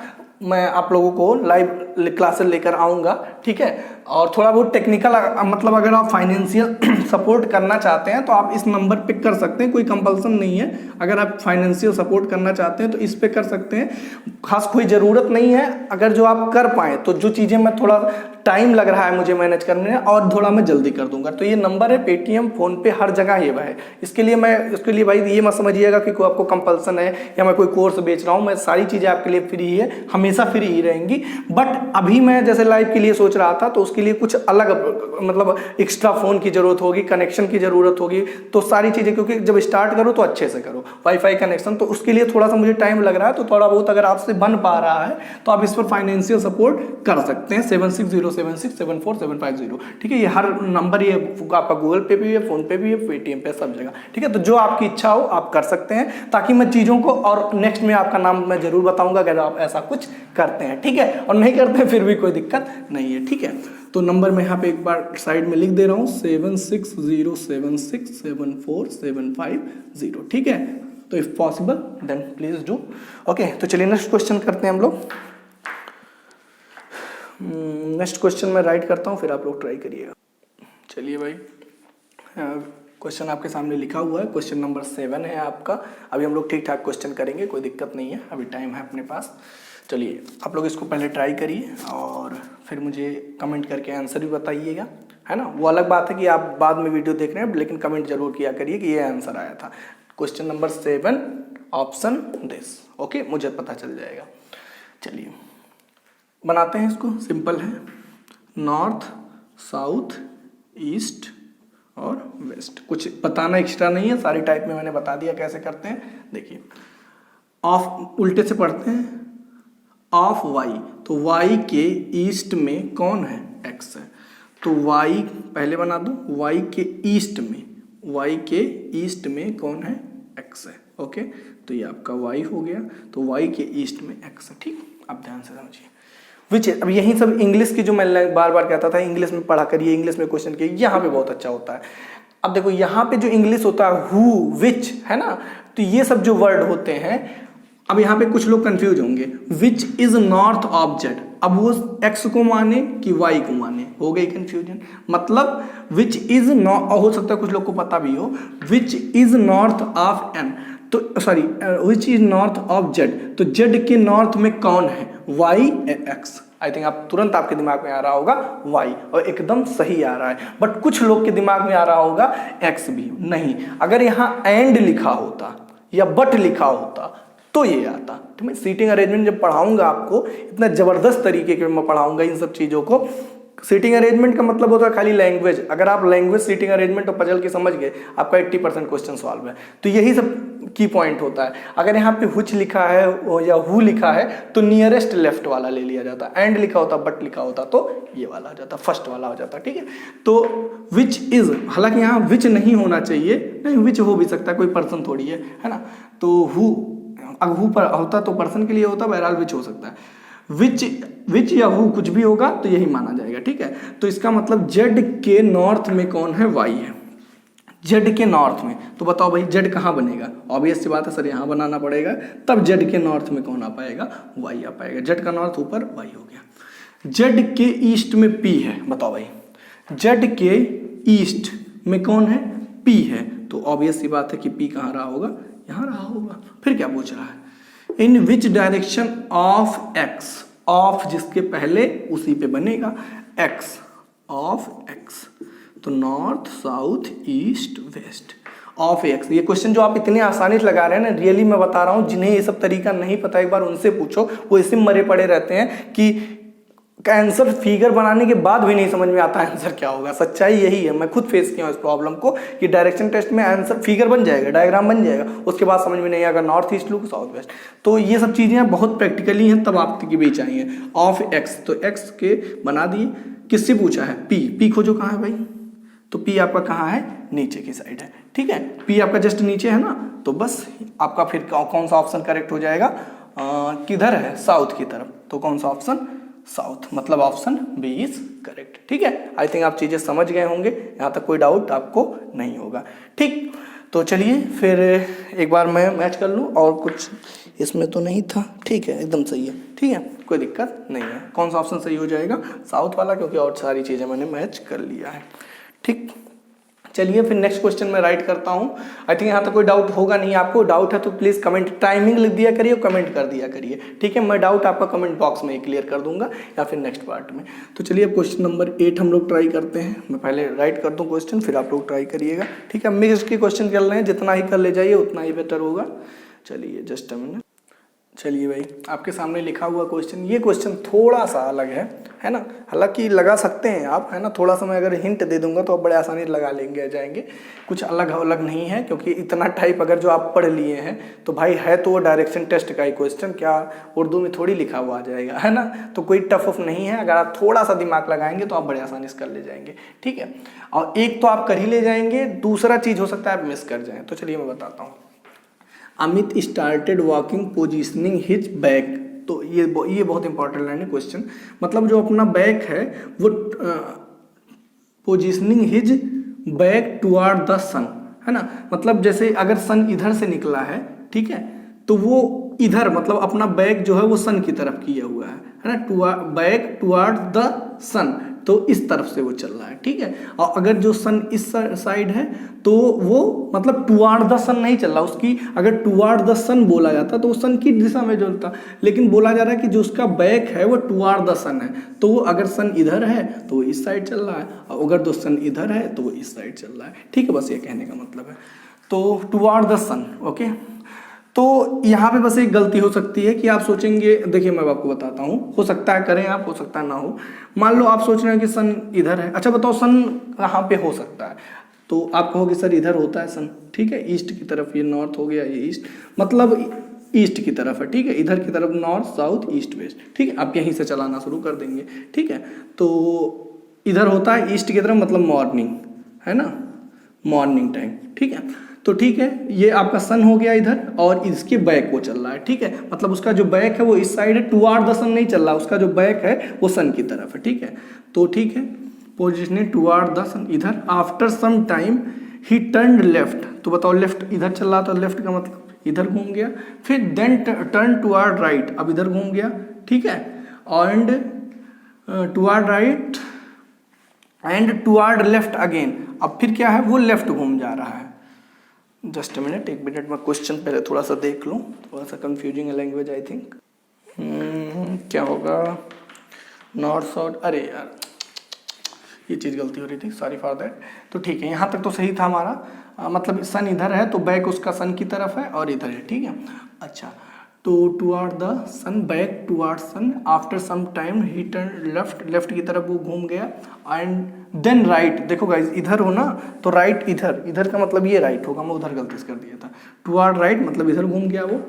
मैं आप लोगों को लाइव क्लासेस लेकर आऊँगा, ठीक है। और थोड़ा बहुत टेक्निकल, मतलब अगर आप फाइनेंशियल सपोर्ट करना चाहते हैं तो आप इस नंबर पे कर सकते हैं, कोई कंपल्सन नहीं है। अगर आप फाइनेंशियल सपोर्ट करना चाहते हैं तो इस पे कर सकते हैं, खास कोई ज़रूरत नहीं है। अगर जो आप कर पाएँ तो जो चीज़ें मैं थोड़ा टाइम लग रहा है मुझे मैनेज करने में, और थोड़ा मैं जल्दी कर दूंगा। तो ये नंबर है पेटीएम, फ़ोनपे, हर जगह ये है। इसके लिए भाई ये मत समझिएगा कि कोई आपको कंपल्सन है या मैं कोई कोर्स बेच रहा हूँ, मैं सारी चीज़ें आपके लिए फ्री है, हमेशा फ्री ही रहेंगी। बट अभी मैं जैसे लाइव के लिए सोच रहा था तो उसके लिए कुछ अलग मतलब एक्स्ट्रा फ़ोन की ज़रूरत होगी, कनेक्शन की ज़रूरत होगी, तो सारी चीज़ें, क्योंकि जब स्टार्ट करो तो अच्छे से करो वाईफाई कनेक्शन, तो उसके लिए थोड़ा सा मुझे टाइम लग रहा है। तो थोड़ा बहुत अगर आपसे बन पा रहा है तो आप इस पर फाइनेंशियल सपोर्ट कर सकते हैं 7607674750। ठीक है, ये हर नंबर ये आपका गूगल पे भी है, फोन पे भी है, पेटीएम पे, सब जगह। ठीक है, तो जो आपकी इच्छा हो आप कर सकते हैं, ताकि मैं चीज़ों को, और नेक्स्ट में आपका नाम मैं जरूर बताऊंगा अगर आप ऐसा कुछ करते हैं। ठीक है, और नहीं करते हैं फिर भी कोई दिक्कत नहीं है। ठीक है, तो नंबर मैं यहाँ पे एक बार साइड में लिख दे रहा हूँ 7607674750। ठीक है, तो if possible then please do. Okay, तो चलिए नेक्स्ट क्वेश्चन करते हैं हम लोग। नेक्स्ट क्वेश्चन मैं राइट करता हूँ, फिर आप लोग ट्राई करिएगा। चलिए भाई, क्वेश्चन आपके सामने लिखा हुआ है, क्वेश्चन नंबर 7 है आपका। अभी हम लोग ठीक ठाक क्वेश्चन करेंगे, कोई दिक्कत नहीं है, अभी टाइम है अपने पास। चलिए आप लोग इसको पहले ट्राई करिए और फिर मुझे कमेंट करके आंसर भी बताइएगा, है ना। वो अलग बात है कि आप बाद में वीडियो देख रहे हैं, लेकिन कमेंट जरूर किया करिए कि ये आंसर आया था। Question number 7 option this. Okay, मुझे पता चल जाएगा। चलिए बनाते हैं इसको, सिंपल है। नॉर्थ, साउथ, ईस्ट और वेस्ट, कुछ बताना एक्स्ट्रा नहीं है, सारी टाइप में मैंने बता दिया कैसे करते हैं। देखिए, ऑफ उल्टे से पढ़ते हैं, ऑफ वाई, तो वाई के ईस्ट में कौन है, एक्स है, तो वाई पहले बना दो, वाई के ईस्ट में, वाई के ईस्ट में कौन है, एक्स है। ओके, तो ये आपका वाई हो गया, तो वाई के ईस्ट में एक्स है। ठीक, अब ध्यान से समझिए विच। अब यही सब इंग्लिश की जो मैं बार बार कहता था, इंग्लिश में पढ़ा करिए, इंग्लिश में क्वेश्चन किए, यहाँ पे बहुत अच्छा होता है। अब देखो यहाँ पे जो इंग्लिश होता है हु, विच, है ना, तो ये सब जो वर्ड होते हैं, अब यहाँ पे कुछ लोग कंफ्यूज होंगे, विच इज नॉर्थ ऑफ जेड, अब वो एक्स को माने कि वाई को माने, हो गई कंफ्यूजन। मतलब विच इज नॉर्थ, हो सकता है कुछ लोग को पता भी हो, which is north of N, तो sorry which is north of Z, तो जेड के नॉर्थ में कौन है, वाई एक्स। आई थिंक आप तुरंत आपके दिमाग में आ रहा होगा वाई, और एकदम सही आ रहा है। बट कुछ लोग के दिमाग में आ रहा होगा एक्स भी। नहीं, अगर यहाँ एंड लिखा होता या बट लिखा होता तो ये आता। तो मैं सीटिंग अरेंजमेंट जब पढ़ाऊंगा आपको, इतना जबरदस्त तरीके के मैं पढ़ाऊंगा इन सब चीज़ों को। सीटिंग अरेंजमेंट का मतलब होता है खाली लैंग्वेज, अगर आप लैंग्वेज, सीटिंग अरेंजमेंट और पजल की समझ गए, आपका 80% क्वेश्चन सॉल्व है। तो यही सब की पॉइंट होता है। अगर यहाँ पे हुच लिखा है या हु लिखा है तो नियरेस्ट लेफ्ट वाला ले लिया जाता, एंड लिखा होता, बट लिखा होता तो ये वाला आ जाता, फर्स्ट वाला हो जाता। ठीक है, तो विच इज, हालांकि यहाँ विच नहीं होना चाहिए, नहीं विच हो भी सकता है, कोई पर्सन थोड़ी है ना। तो हु, अगर हु पर होता तो पर्सन के लिए होता, बहरहाल विच हो सकता है। विच या हु कुछ भी होगा तो यही माना जाएगा। ठीक है, तो इसका मतलब जेड के नॉर्थ में कौन है, वाई है। जेड के नॉर्थ में, तो बताओ भाई जेड कहाँ बनेगा, ऑब्वियस सी बात है सर, यहाँ बनाना पड़ेगा, तब जेड के नॉर्थ में कौन आ पाएगा, वाई आ पाएगा। जेड का नॉर्थ ऊपर, वाई हो गया। जेड के ईस्ट में पी है, बताओ भाई जेड के ईस्ट में कौन है, पी है, तो ऑब्वियस सी बात है कि पी कहाँ रहा होगा, यहाँ रहा होगा। फिर क्या पूछ रहा है, in which direction of X, of जिसके पहले उसी पे बनेगा, एक्स ऑफ एक्स, तो north, south, east, west of X. ये क्वेश्चन जो आप इतने आसानी से लगा रहे हैं ना, रियली मैं बता रहा हूँ, जिन्हें ये सब तरीका नहीं पता एक बार उनसे पूछो, वो इसी मरे पड़े रहते हैं कि आंसर फिगर बनाने के बाद भी नहीं समझ में आता आंसर क्या होगा। सच्चाई यही है, मैं खुद फेस किया हूँ इस प्रॉब्लम को कि डायरेक्शन टेस्ट में आंसर फिगर बन जाएगा, डायग्राम बन जाएगा, उसके बाद समझ में नहीं आएगा north east look, south west. तो ये सब चीज़ें बहुत प्रैक्टिकली हैं, तब आपकी भी चाहिए। ऑफ एक्स, तो एक्स के बना दिए। किससे पूछा है, पी, पी खोजो कहाँ है भाई, तो पी आपका कहाँ है, नीचे की साइड है। ठीक है, पी आपका जस्ट नीचे है ना, तो बस आपका फिर कौन सा ऑप्शन करेक्ट हो जाएगा, किधर है, साउथ की तरफ, तो कौन सा ऑप्शन, साउथ, मतलब ऑप्शन बी इज करेक्ट। ठीक है, आई थिंक आप चीज़ें समझ गए होंगे, यहाँ तक कोई डाउट आपको नहीं होगा। ठीक, तो चलिए फिर एक बार मैं मैच कर लूँ, और कुछ इसमें तो नहीं था। ठीक है, एकदम सही है। ठीक है, कोई दिक्कत नहीं है। कौन सा ऑप्शन सही हो जाएगा, साउथ वाला, क्योंकि और सारी चीज़ें मैंने मैच कर लिया है। ठीक, चलिए फिर नेक्स्ट क्वेश्चन मैं राइट करता हूँ। आई थिंक यहाँ तक कोई डाउट होगा नहीं। आपको डाउट है तो प्लीज़ कमेंट, टाइमिंग लिख दिया करिए, कमेंट कर दिया करिए। ठीक है, मैं डाउट आपका कमेंट बॉक्स में क्लियर कर दूंगा या फिर नेक्स्ट पार्ट में। तो चलिए अब क्वेश्चन नंबर 8 हम लोग ट्राई करते हैं। मैं पहले राइट कर दूँ क्वेश्चन, फिर आप लोग ट्राई करिएगा। ठीक है, मिक्स के क्वेश्चन चल रहे हैं, जितना ही कर ले जाइए उतना ही बेटर होगा। चलिए जस्ट अ मिनट। चलिए भाई, आपके सामने लिखा हुआ क्वेश्चन, ये क्वेश्चन थोड़ा सा अलग है ना। हालांकि लगा सकते हैं आप, है ना, थोड़ा सा मैं अगर हिंट दे दूंगा तो आप बड़े आसानी से लगा लेंगे जाएंगे। कुछ अलग अलग नहीं है, क्योंकि इतना टाइप अगर जो आप पढ़ लिए हैं तो भाई है तो वो डायरेक्शन टेस्ट का ही क्वेश्चन, क्या उर्दू में थोड़ी लिखा हुआ आ जाएगा, है ना। तो कोई टफ ऑफ नहीं है, अगर आप थोड़ा सा दिमाग लगाएंगे तो आप बड़े आसानी से कर ले जाएंगे, ठीक है। और एक तो आप कर ही ले जाएंगे, दूसरा चीज़ हो सकता है आप मिस कर जाएँ। तो चलिए मैं बताता हूँ। Amit started walking positioning his back, तो ये बहुत इंपॉर्टेंट लाइन है क्वेश्चन। मतलब जो अपना बैक है वो positioning his back toward the sun, है ना। मतलब जैसे अगर सन इधर से निकला है, ठीक है, तो वो इधर मतलब अपना बैक जो है वो सन की तरफ किया हुआ है ना, बैक टुवर्ड द सन, तो इस तरफ से वो चल रहा है, ठीक है। और अगर जो सन इस साइड है तो वो मतलब टुवर्ड द सन नहीं चल रहा, उसकी अगर टुवर्ड द सन बोला जाता तो वो सन की दिशा में चलता, लेकिन बोला जा रहा है कि जो उसका बैक है वो टुवर्ड द सन है, तो वो अगर सन इधर है तो वो इस साइड चल रहा है, और अगर दो सन इधर है तो वो इस साइड चल रहा है, ठीक है। बस ये कहने का मतलब है, तो टुवर्ड द सन, ओके। तो यहाँ पे बस एक गलती हो सकती है कि आप सोचेंगे, देखिए मैं आपको बताता हूँ, हो सकता है करें आप, हो सकता है ना हो। मान लो आप सोच रहे हैं कि सन इधर है, अच्छा बताओ सन कहाँ पे हो सकता है, तो आप कहोगे सर इधर होता है सन, ठीक है, ईस्ट की तरफ, ये नॉर्थ हो गया, ये ईस्ट, मतलब ईस्ट की तरफ है, ठीक है, इधर की तरफ नॉर्थ साउथ ईस्ट वेस्ट, ठीक है। आप यहीं से चलाना शुरू कर देंगे, ठीक है। तो इधर होता है ईस्ट की तरफ, मतलब मॉर्निंग, है ना, मॉर्निंग टाइम, ठीक है। तो ठीक है, ये आपका सन हो गया इधर, और इसके बैक वो चल रहा है, ठीक है। मतलब उसका जो बैक है वो इस साइड है, टुवर्ड द सन नहीं चल रहा, उसका जो बैक है वो सन की तरफ है, ठीक है। तो ठीक है, पोजिशनिंग टुवर्ड द सन इधर। After some time he turn left, तो बताओ लेफ्ट इधर चल रहा, तो लेफ्ट का मतलब इधर घूम गया, फिर देन टर्न टुवर्ड राइट, अब इधर घूम गया, ठीक है, and toward right and toward left again, अब फिर क्या है वो लेफ्ट घूम जा रहा है। जस्ट मिनट, एक मिनट में क्वेश्चन पहले थोड़ा सा देख लूँ, थोड़ा सा कंफ्यूजिंग है लैंग्वेज आई थिंक। क्या होगा, नॉर्थ साउथ, अरे यार ये चीज़ गलती हो रही थी, सॉरी फॉर दैट। तो ठीक है, यहाँ तक तो सही था हमारा, मतलब सन इधर है तो बैक उसका सन की तरफ है और इधर है, ठीक है। अच्छा, तो toward the sun, back toward sun, after some time he turn left, left की तरफ वो घूम गया, एंड देन राइट। देखो गाइज इधर हो ना, तो राइट इधर, इधर का मतलब ये राइट होगा, मैं उधर गलती से कर दिया था। टुवर्ड राइट मतलब इधर घूम गया वो,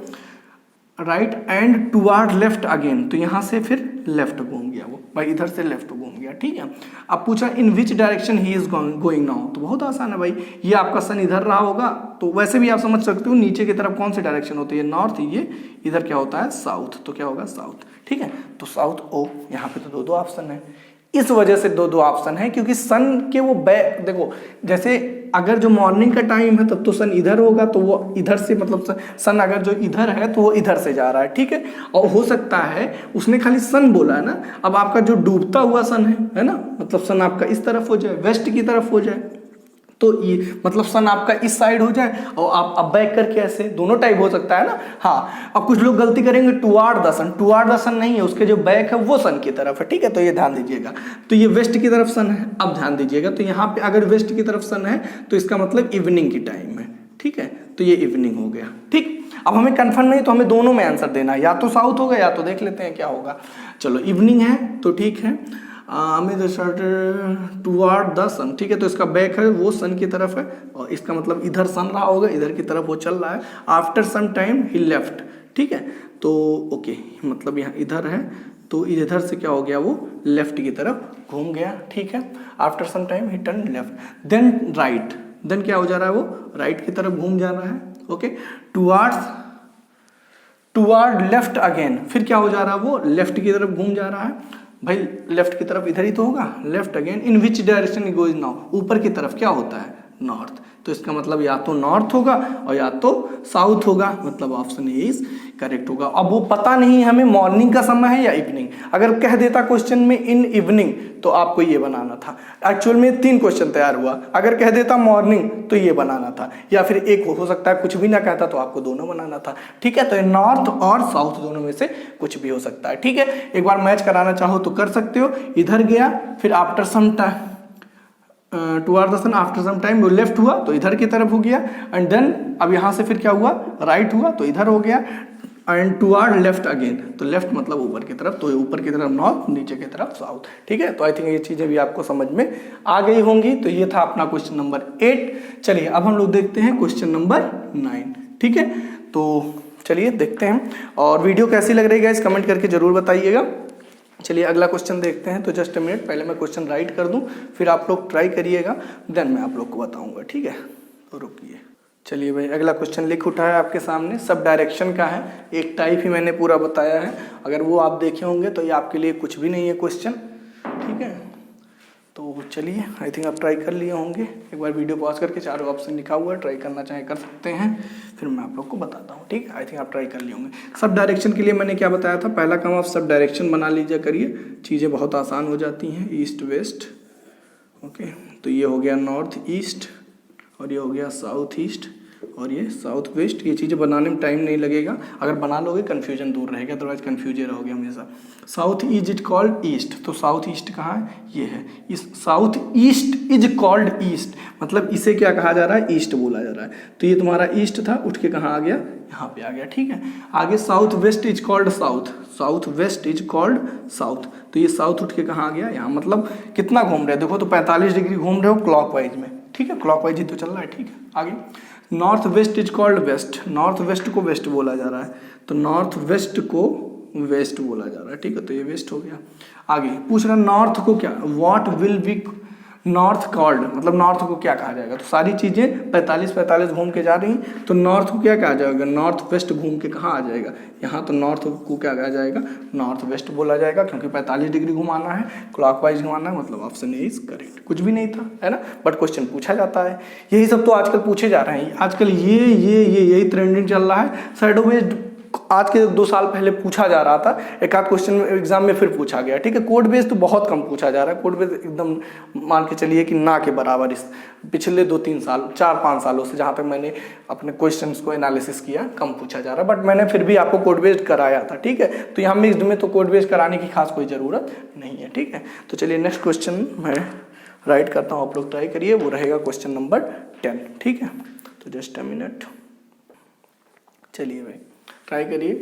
right and toward left again, तो यहाँ से फिर लेफ्ट घूम गया वो, भाई इधर से लेफ्ट घूम गया, ठीक है। अब पूछा in which direction he is going now, तो बहुत आसान है भाई, ये आपका सन इधर रहा होगा, तो वैसे भी आप समझ सकते हो नीचे की तरफ कौन सी डायरेक्शन होती है, नॉर्थ, ये इधर क्या होता है साउथ, तो क्या होगा साउथ, ठीक है। तो साउथ ओ, यहाँ पे तो दो ऑप्शन है, इस वजह से दो ऑप्शन है, क्योंकि सन के वो बैक, देखो जैसे अगर जो मॉर्निंग का टाइम है तब तो सन इधर होगा, तो वो इधर से मतलब सन अगर जो इधर है तो वो इधर से जा रहा है, ठीक है। और हो सकता है उसने खाली सन बोला है ना, अब आपका जो डूबता हुआ सन है ना, मतलब सन आपका इस तरफ हो जाए, वेस्ट की तरफ हो जाए, तो ये मतलब सन आपका इस साइड हो जाए और आप अब बैक करके ऐसे, दोनों टाइप हो सकता है ना। हाँ, अब कुछ लोग गलती करेंगे toward the sun, toward the sun नहीं है, उसके जो बैक है वो सन की तरफ है, ठीक है। तो ये ध्यान दीजिएगा, तो ये वेस्ट की तरफ सन है, अब ध्यान दीजिएगा, तो यहाँ पे अगर वेस्ट की तरफ सन है तो इसका मतलब इवनिंग की टाइम है, ठीक है। तो ये इवनिंग हो गया, ठीक। अब हमें कंफर्म नहीं, तो हमें दोनों में आंसर देना है, या तो साउथ होगा या तो देख लेते हैं क्या होगा। चलो इवनिंग है तो ठीक है, टुवर्ड द सन, ठीक है, तो इसका बैक है वो सन की तरफ है, और इसका मतलब इधर सन रहा होगा, इधर की तरफ वो चल रहा है। आफ्टर सम टाइम ही लेफ्ट, ठीक है, तो ओके, मतलब यहाँ इधर है तो इधर से क्या हो गया वो लेफ्ट की तरफ घूम गया, ठीक है। After some time he turn left, then right, then क्या हो जा रहा है वो राइट की तरफ घूम जा रहा है, ओके। टुवर्ड लेफ्ट अगेन, फिर क्या हो जा रहा है वो लेफ्ट की तरफ घूम जा रहा है, भाई लेफ्ट की तरफ इधर ही तो होगा, left again. In which direction he goes now, ऊपर की तरफ क्या होता है नॉर्थ, तो इसका मतलब या तो नॉर्थ होगा और या तो साउथ होगा, मतलब ऑप्शन ए इज करेक्ट होगा। अब वो पता नहीं हमें मॉर्निंग का समय है या इवनिंग, अगर कह देता क्वेश्चन में इन इवनिंग तो आपको ये बनाना था। एक्चुअल में 3 क्वेश्चन तैयार हुआ, अगर कह देता मॉर्निंग तो ये बनाना था, या फिर एक हो सकता है कुछ भी ना कहता तो आपको दोनों बनाना था, ठीक है। तो नॉर्थ और साउथ दोनों में से कुछ भी हो सकता है, ठीक है। एक बार मैच कराना चाहो तो कर सकते हो, इधर गया फिर after some time toward the sun, after some time वो लेफ्ट हुआ तो इधर की तरफ हो गया, एंड देन अब यहाँ से फिर क्या हुआ राइट हुआ तो इधर हो गया, एंड टुवर्ड लेफ्ट अगेन, तो लेफ्ट मतलब ऊपर की तरफ, तो ऊपर की तरफ नॉर्थ, नीचे की तरफ साउथ। ठीक है, तो आई थिंक ये चीज़ें भी आपको समझ में आ गई होंगी। तो ये था अपना क्वेश्चन नंबर 8। चलिए अब हम लोग देखते हैं क्वेश्चन नंबर 9। ठीक है, तो चलिए देखते हैं, और वीडियो कैसी लग रही है गाइस कमेंट करके जरूर बताइएगा। चलिए अगला क्वेश्चन देखते हैं। तो जस्ट अ मिनट, पहले मैं क्वेश्चन राइट कर दूं, फिर आप लोग ट्राई करिएगा, देन मैं आप लोग को बताऊंगा। ठीक है, तो रुकिए। चलिए भाई, अगला क्वेश्चन लिख उठा है आपके सामने, सब डायरेक्शन का है, एक टाइप ही मैंने पूरा बताया है। अगर वो आप देखे होंगे तो ये आपके लिए कुछ भी नहीं है क्वेश्चन। ठीक है, तो चलिए आई थिंक आप ट्राई कर लिए होंगे। एक बार वीडियो पॉज करके चारों ऑप्शन लिखा हुआ है, ट्राई करना चाहे कर सकते हैं, फिर मैं आप लोग को बताता हूँ। ठीक है, आई थिंक आप ट्राई कर लिए होंगे। सब डायरेक्शन के लिए मैंने क्या बताया था, पहला काम आप सब डायरेक्शन बना लीजिए करिए, चीज़ें बहुत आसान हो जाती हैं। ईस्ट वेस्ट, ओके, तो ये हो गया नॉर्थ ईस्ट, और ये हो गया साउथ ईस्ट, और ये साउथ वेस्ट। ये चीज़ें बनाने में टाइम नहीं लगेगा, अगर बना लोगे कन्फ्यूजन दूर रहेगा, अदरवाइज कन्फ्यूज रहोगे हमेशा। South is it called east, तो साउथ ईस्ट कहाँ है, ये है। इस south east is called east, मतलब इसे क्या कहा जा रहा है, ईस्ट बोला जा रहा है। तो ये तुम्हारा ईस्ट था, उठ के कहाँ आ गया, यहाँ पे आ गया। ठीक है, आगे south west is called south, south west is called south, तो ये साउथ उठ के कहाँ आ गया, यहाँ। मतलब कितना घूम रहे हो, देखो तो 45 डिग्री घूम रहे हो क्लॉकवाइज में। ठीक है, क्लॉकवाइज ही तो चल रहा है। ठीक है, आगे north west is called west, north west को वेस्ट बोला जा रहा है, तो नॉर्थ वेस्ट को वेस्ट बोला जा रहा है। ठीक है, तो ये वेस्ट हो गया। आगे पूछ रहा नॉर्थ को क्या, what will be north called, मतलब नॉर्थ को क्या कहा जाएगा। तो सारी चीज़ें 45 घूम के जा रही हैं, तो नॉर्थ को क्या कहा जाएगा, नॉर्थ वेस्ट घूम के कहाँ आ जाएगा, यहाँ। तो नॉर्थ को क्या कहा जाएगा, नॉर्थ वेस्ट बोला जाएगा, क्योंकि 45 डिग्री घुमाना है, क्लॉकवाइज घुमाना है, मतलब ऑप्शन ए इज करेक्ट। कुछ भी नहीं था, है ना, बट क्वेश्चन पूछा जाता है। यही सब तो आजकल पूछे जा रहे हैं, आजकल यही ट्रेंडिंग चल रहा है। शैडो बेस्ड आज के 2 साल पहले पूछा जा रहा था, एक आध क्वेश्चन एग्जाम में फिर पूछा गया। ठीक है, कोड बेस्ड तो बहुत कम पूछा जा रहा है, कोड बेस्ड एकदम मान के चलिए कि ना के बराबर। इस पिछले 2-3 साल 4-5 सालों से जहाँ तक मैंने अपने क्वेश्चंस को एनालिसिस किया, कम पूछा जा रहा है, बट मैंने फिर भी आपको कोड बेस्ड कराया था। ठीक है, तो यहाँ मिक्स्ड में तो कोड बेस्ड कराने की खास कोई ज़रूरत नहीं है। ठीक है, तो चलिए नेक्स्ट क्वेश्चन मैं राइट करता हूँ, आप लोग ट्राई करिए, वो रहेगा क्वेश्चन नंबर 10। ठीक है, तो जस्ट अ मिनट, चलिए भाई ट्राई करिए।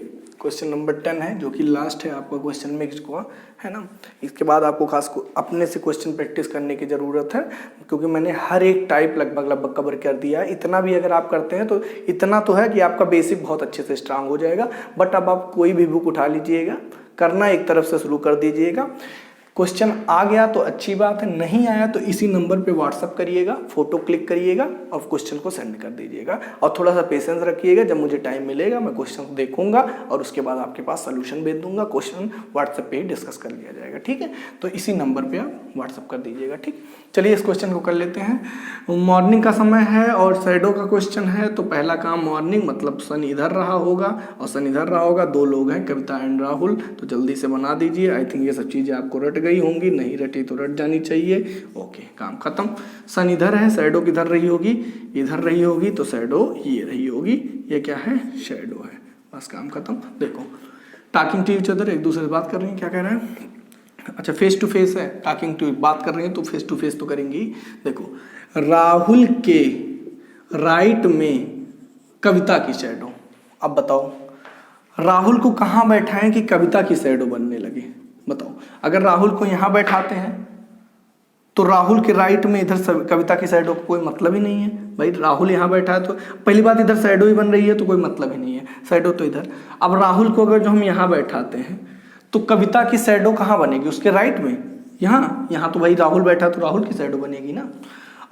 क्वेश्चन नंबर 10 है, जो कि लास्ट है आपका क्वेश्चन मिक्स को, है ना। इसके बाद आपको खास अपने से क्वेश्चन प्रैक्टिस करने की ज़रूरत है, क्योंकि मैंने हर एक टाइप लगभग कवर कर दिया है। इतना भी अगर आप करते हैं तो इतना तो है कि आपका बेसिक बहुत अच्छे से स्ट्रांग हो जाएगा। बट अब आप कोई भी बुक उठा लीजिएगा, करना एक तरफ से शुरू कर दीजिएगा। क्वेश्चन आ गया तो अच्छी बात है, नहीं आया तो इसी नंबर पे व्हाट्सअप करिएगा, फोटो क्लिक करिएगा और क्वेश्चन को सेंड कर दीजिएगा। और थोड़ा सा पेशेंस रखिएगा, जब मुझे टाइम मिलेगा मैं क्वेश्चन को देखूंगा और उसके बाद आपके पास सोल्यूशन भेज दूंगा। क्वेश्चन व्हाट्सएप पे ही डिस्कस कर लिया जाएगा। ठीक है, तो इसी नंबर पे आप व्हाट्सअप कर दीजिएगा। ठीक, चलिए इस क्वेश्चन को कर लेते हैं। मॉर्निंग का समय है और शैडो का क्वेश्चन है, तो पहला काम मॉर्निंग, मतलब सन इधर रहा होगा और सन इधर रहा होगा। 2 लोग हैं, कविता एंड राहुल, तो जल्दी से बना दीजिए। आई थिंक ये सब चीज़ें आपको रट गई होंगी, नहीं रटी तो रट जानी चाहिए। ओके, काम खत्म। सन इधर है, शैडो किधर रही होगी, इधर रही होगी, तो शैडो ये रही होगी। ये क्या है, शैडो है, बस काम खत्म। देखो टॉकिंग टू ईच अदर, एक दूसरे से बात कर रही हैं, क्या कह रहे हैं, अच्छा फेस टू फेस है, टॉकिंग टू बात कर रहे हैं तो फेस टू फेस तो करेंगे ही। देखो राहुल के राइट में कविता की शैडो, अब बताओ राहुल को कहाँ बैठाएं कि कविता की शैडो बनने लगे, बताओ। अगर राहुल को यहाँ बैठाते हैं तो राहुल के राइट में इधर कविता की शैडो को कोई मतलब ही नहीं है। भाई राहुल यहाँ बैठा है तो पहली बात इधर शैडो ही बन रही है, तो कोई मतलब ही नहीं है, शैडो तो इधर। अब राहुल को अगर जो हम यहाँ बैठाते हैं तो कविता की शैडो कहाँ बनेगी, उसके राइट में, यहाँ तो भाई राहुल बैठा तो राहुल की शैडो बनेगी ना।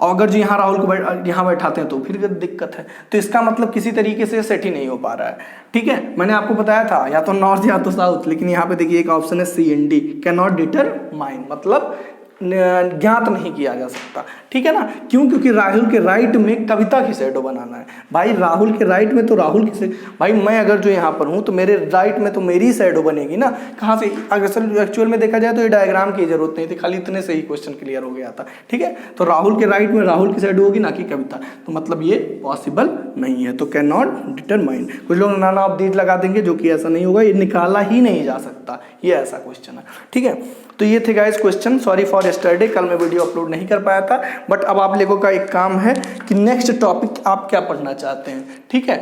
और अगर जो यहाँ राहुल को यहाँ बैठाते हैं तो फिर दिक्कत है। तो इसका मतलब किसी तरीके से सेट ही नहीं हो पा रहा है। ठीक है, मैंने आपको बताया था या तो नॉर्थ या तो साउथ, लेकिन यहाँ पे देखिए एक ऑप्शन है CND, कैन नॉट डिटरमाइन, मतलब ज्ञात नहीं किया जा सकता। ठीक है ना, क्यों, क्योंकि राहुल के राइट में कविता की शैडो बनाना है। भाई राहुल के राइट में तो राहुल की भाई मैं अगर जो यहाँ पर हूँ तो मेरे राइट में तो मेरी शैडो बनेगी ना, कहाँ से। अगर एक्चुअल में देखा जाए तो ये डायग्राम की जरूरत नहीं थी, खाली इतने से ही क्वेश्चन क्लियर हो गया था। ठीक है, तो राहुल के राइट में राहुल की शैडो होगी, ना कि कविता, तो मतलब ये पॉसिबल नहीं है, तो कैन नॉट डिटरमाइन। कुछ लोग नाना ऑफ दीज लगा देंगे, जो कि ऐसा नहीं होगा, ये निकाला ही नहीं जा सकता, ये ऐसा क्वेश्चन है। ठीक है, तो ये थे guys question, sorry for yesterday, कल मैं वीडियो अपलोड नहीं कर पाया था। बट अब आप लोगों का एक काम है कि नेक्स्ट टॉपिक आप क्या पढ़ना चाहते हैं, ठीक है।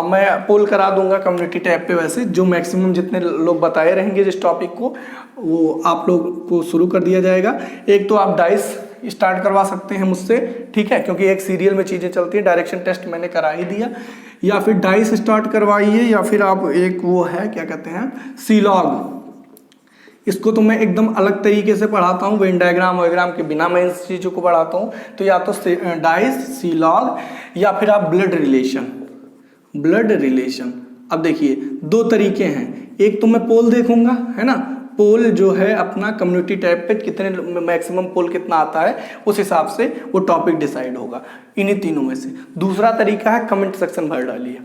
मैं पोल करा दूंगा कम्युनिटी टैब पे, वैसे जो मैक्सिमम जितने लोग बताए रहेंगे जिस टॉपिक को, वो आप लोग को शुरू कर दिया जाएगा। एक तो आप डाइस स्टार्ट करवा सकते हैं मुझसे, ठीक है, क्योंकि एक सीरियल में चीज़ें चलती हैं। डायरेक्शन टेस्ट मैंने करा ही दिया, या फिर डाइस स्टार्ट करवाइए, या फिर आप एक वो है क्या कहते हैं सीलॉग, इसको तो मैं एकदम अलग तरीके से पढ़ाता हूँ, वेन डायग्राम वगैरह के बिना मैं इस चीज़ों को पढ़ाता हूँ। तो या तो डाइस, सीलॉग, या फिर आप ब्लड रिलेशन। अब देखिए दो तरीके हैं, एक तो मैं पोल देखूंगा, है ना, पोल जो है अपना कम्युनिटी टैब पे कितने मैक्सिमम पोल कितना आता है उस हिसाब से वो टॉपिक डिसाइड होगा इन्हीं तीनों में से। दूसरा तरीका है कमेंट सेक्शन भर डालिए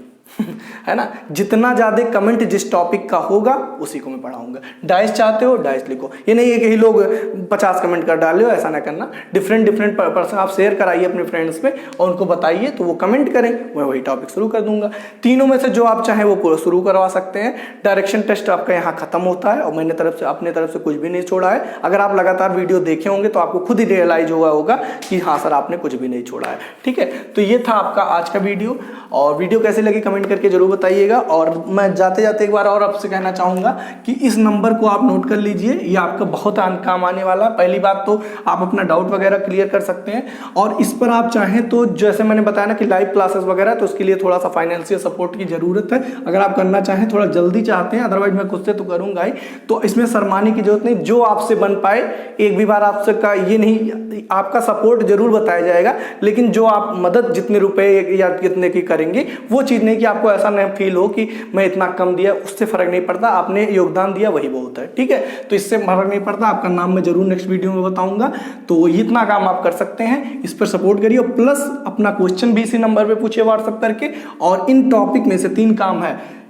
है ना, जितना ज़्यादा कमेंट जिस टॉपिक का होगा उसी को मैं पढ़ाऊंगा। डाइस चाहते हो डाइस लिखो, ये नहीं है कि ही लोग 50 कमेंट कर डाले हो, ऐसा ना करना। डिफरेंट पर्सन आप शेयर कराइए अपने फ्रेंड्स पे और उनको बताइए, तो वो कमेंट करें, मैं वही टॉपिक शुरू कर दूंगा। तीनों में से जो आप चाहें वो पूरा शुरू करवा सकते हैं। डायरेक्शन टेस्ट आपका यहाँ खत्म होता है और मैंने अपने तरफ से कुछ भी नहीं छोड़ा है। अगर आप लगातार वीडियो देखे होंगे तो आपको खुद ही रियलाइज हुआ होगा कि हाँ सर आपने कुछ भी नहीं छोड़ा है, ठीक है। तो ये था आपका आज का वीडियो, और वीडियो कैसी लगी कमेंट करके जरूर बताइएगा। और मैं जाते जाते एक बार और आपसे कहना चाहूँगा कि इस नंबर को आप नोट कर लीजिए, ये आपका बहुत काम आने वाला। पहली बात तो आप अपना डाउट वगैरह क्लियर कर सकते हैं, और इस पर आप चाहें तो जैसे मैंने बताया ना कि लाइव क्लासेस वगैरह, तो उसके लिए थोड़ा सा फाइनेंशियल सपोर्ट की ज़रूरत है। अगर आप करना चाहें, थोड़ा जल्दी चाहते हैं, अदरवाइज मैं खुद से तो करूँगा ही, तो इसमें शर्माने की जरूरत नहीं। जो आपसे बन पाए, एक भी बार आपसे का ये नहीं, आपका सपोर्ट जरूर बताया जाएगा, लेकिन जो आप मदद जितने रुपए या कितने की करेंगे वो चीज़ नहीं कि आपको ऐसा नहीं फील हो कि मैं इतना कम दिया, उससे फर्क नहीं पड़ता। आपने योगदान दिया वही बहुत है, ठीक है। तो इससे फर्क नहीं पड़ता, आपका नाम मैं जरूर नेक्स्ट वीडियो में बताऊंगा। तो इतना काम आप कर सकते हैं, इस पर सपोर्ट करिए, प्लस अपना क्वेश्चन भी इसी नंबर पे पूछिए व्हाट्सएप करके। और इन टॉपिक में से 3 काम है,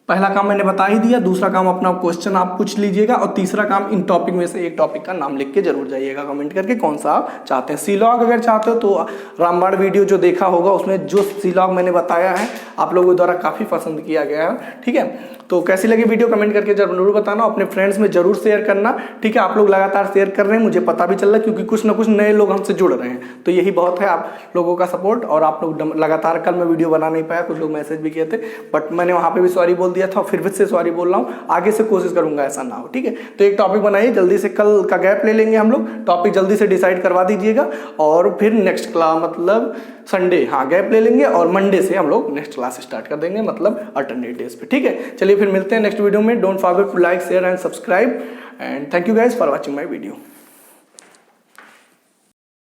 पहला काम मैंने बता ही दिया, दूसरा काम अपना क्वेश्चन आप पूछ लीजिएगा, और तीसरा काम इन टॉपिक में से एक टॉपिक का नाम लिख के जरूर जाइएगा कमेंट करके कौन सा आप चाहते हैं। सीलॉग अगर चाहते हो तो रामबाण वीडियो जो देखा होगा उसमें जो सीलॉग मैंने बताया है आप लोगों द्वारा काफ़ी पसंद किया गया है, ठीक है। तो कैसी लगी वीडियो कमेंट करके जरूर बताना, अपने फ्रेंड्स में जरूर शेयर करना, ठीक है। आप लोग लगातार शेयर कर रहे हैं, मुझे पता भी चल रहा है, क्योंकि कुछ ना कुछ नए लोग हमसे जुड़ रहे हैं, तो यही बहुत है आप लोगों का सपोर्ट। और आप लोग लगातार, कल मैं वीडियो बना नहीं पाया, कुछ लोग मैसेज भी किए थे, बट मैंने वहाँ पे भी सॉरी बोल दिया था, फिर से सॉरी बोल रहा हूँ, आगे से कोशिश करूंगा ऐसा ना हो, ठीक है। तो एक टॉपिक बनाइए जल्दी से, कल का गैप ले लेंगे हम लोग, टॉपिक जल्दी से डिसाइड करवा दीजिएगा, और फिर नेक्स्ट क्लास मतलब संडे, हाँ गैप ले लेंगे, और मंडे से हम लोग नेक्स्ट क्लास स्टार्ट कर देंगे, मतलब अल्टरनेट डेज पे, ठीक है। चलिए फिर मिलते हैं नेक्स्ट वीडियो में। Don't forget to like, share and subscribe, and thank you guys for watching my video.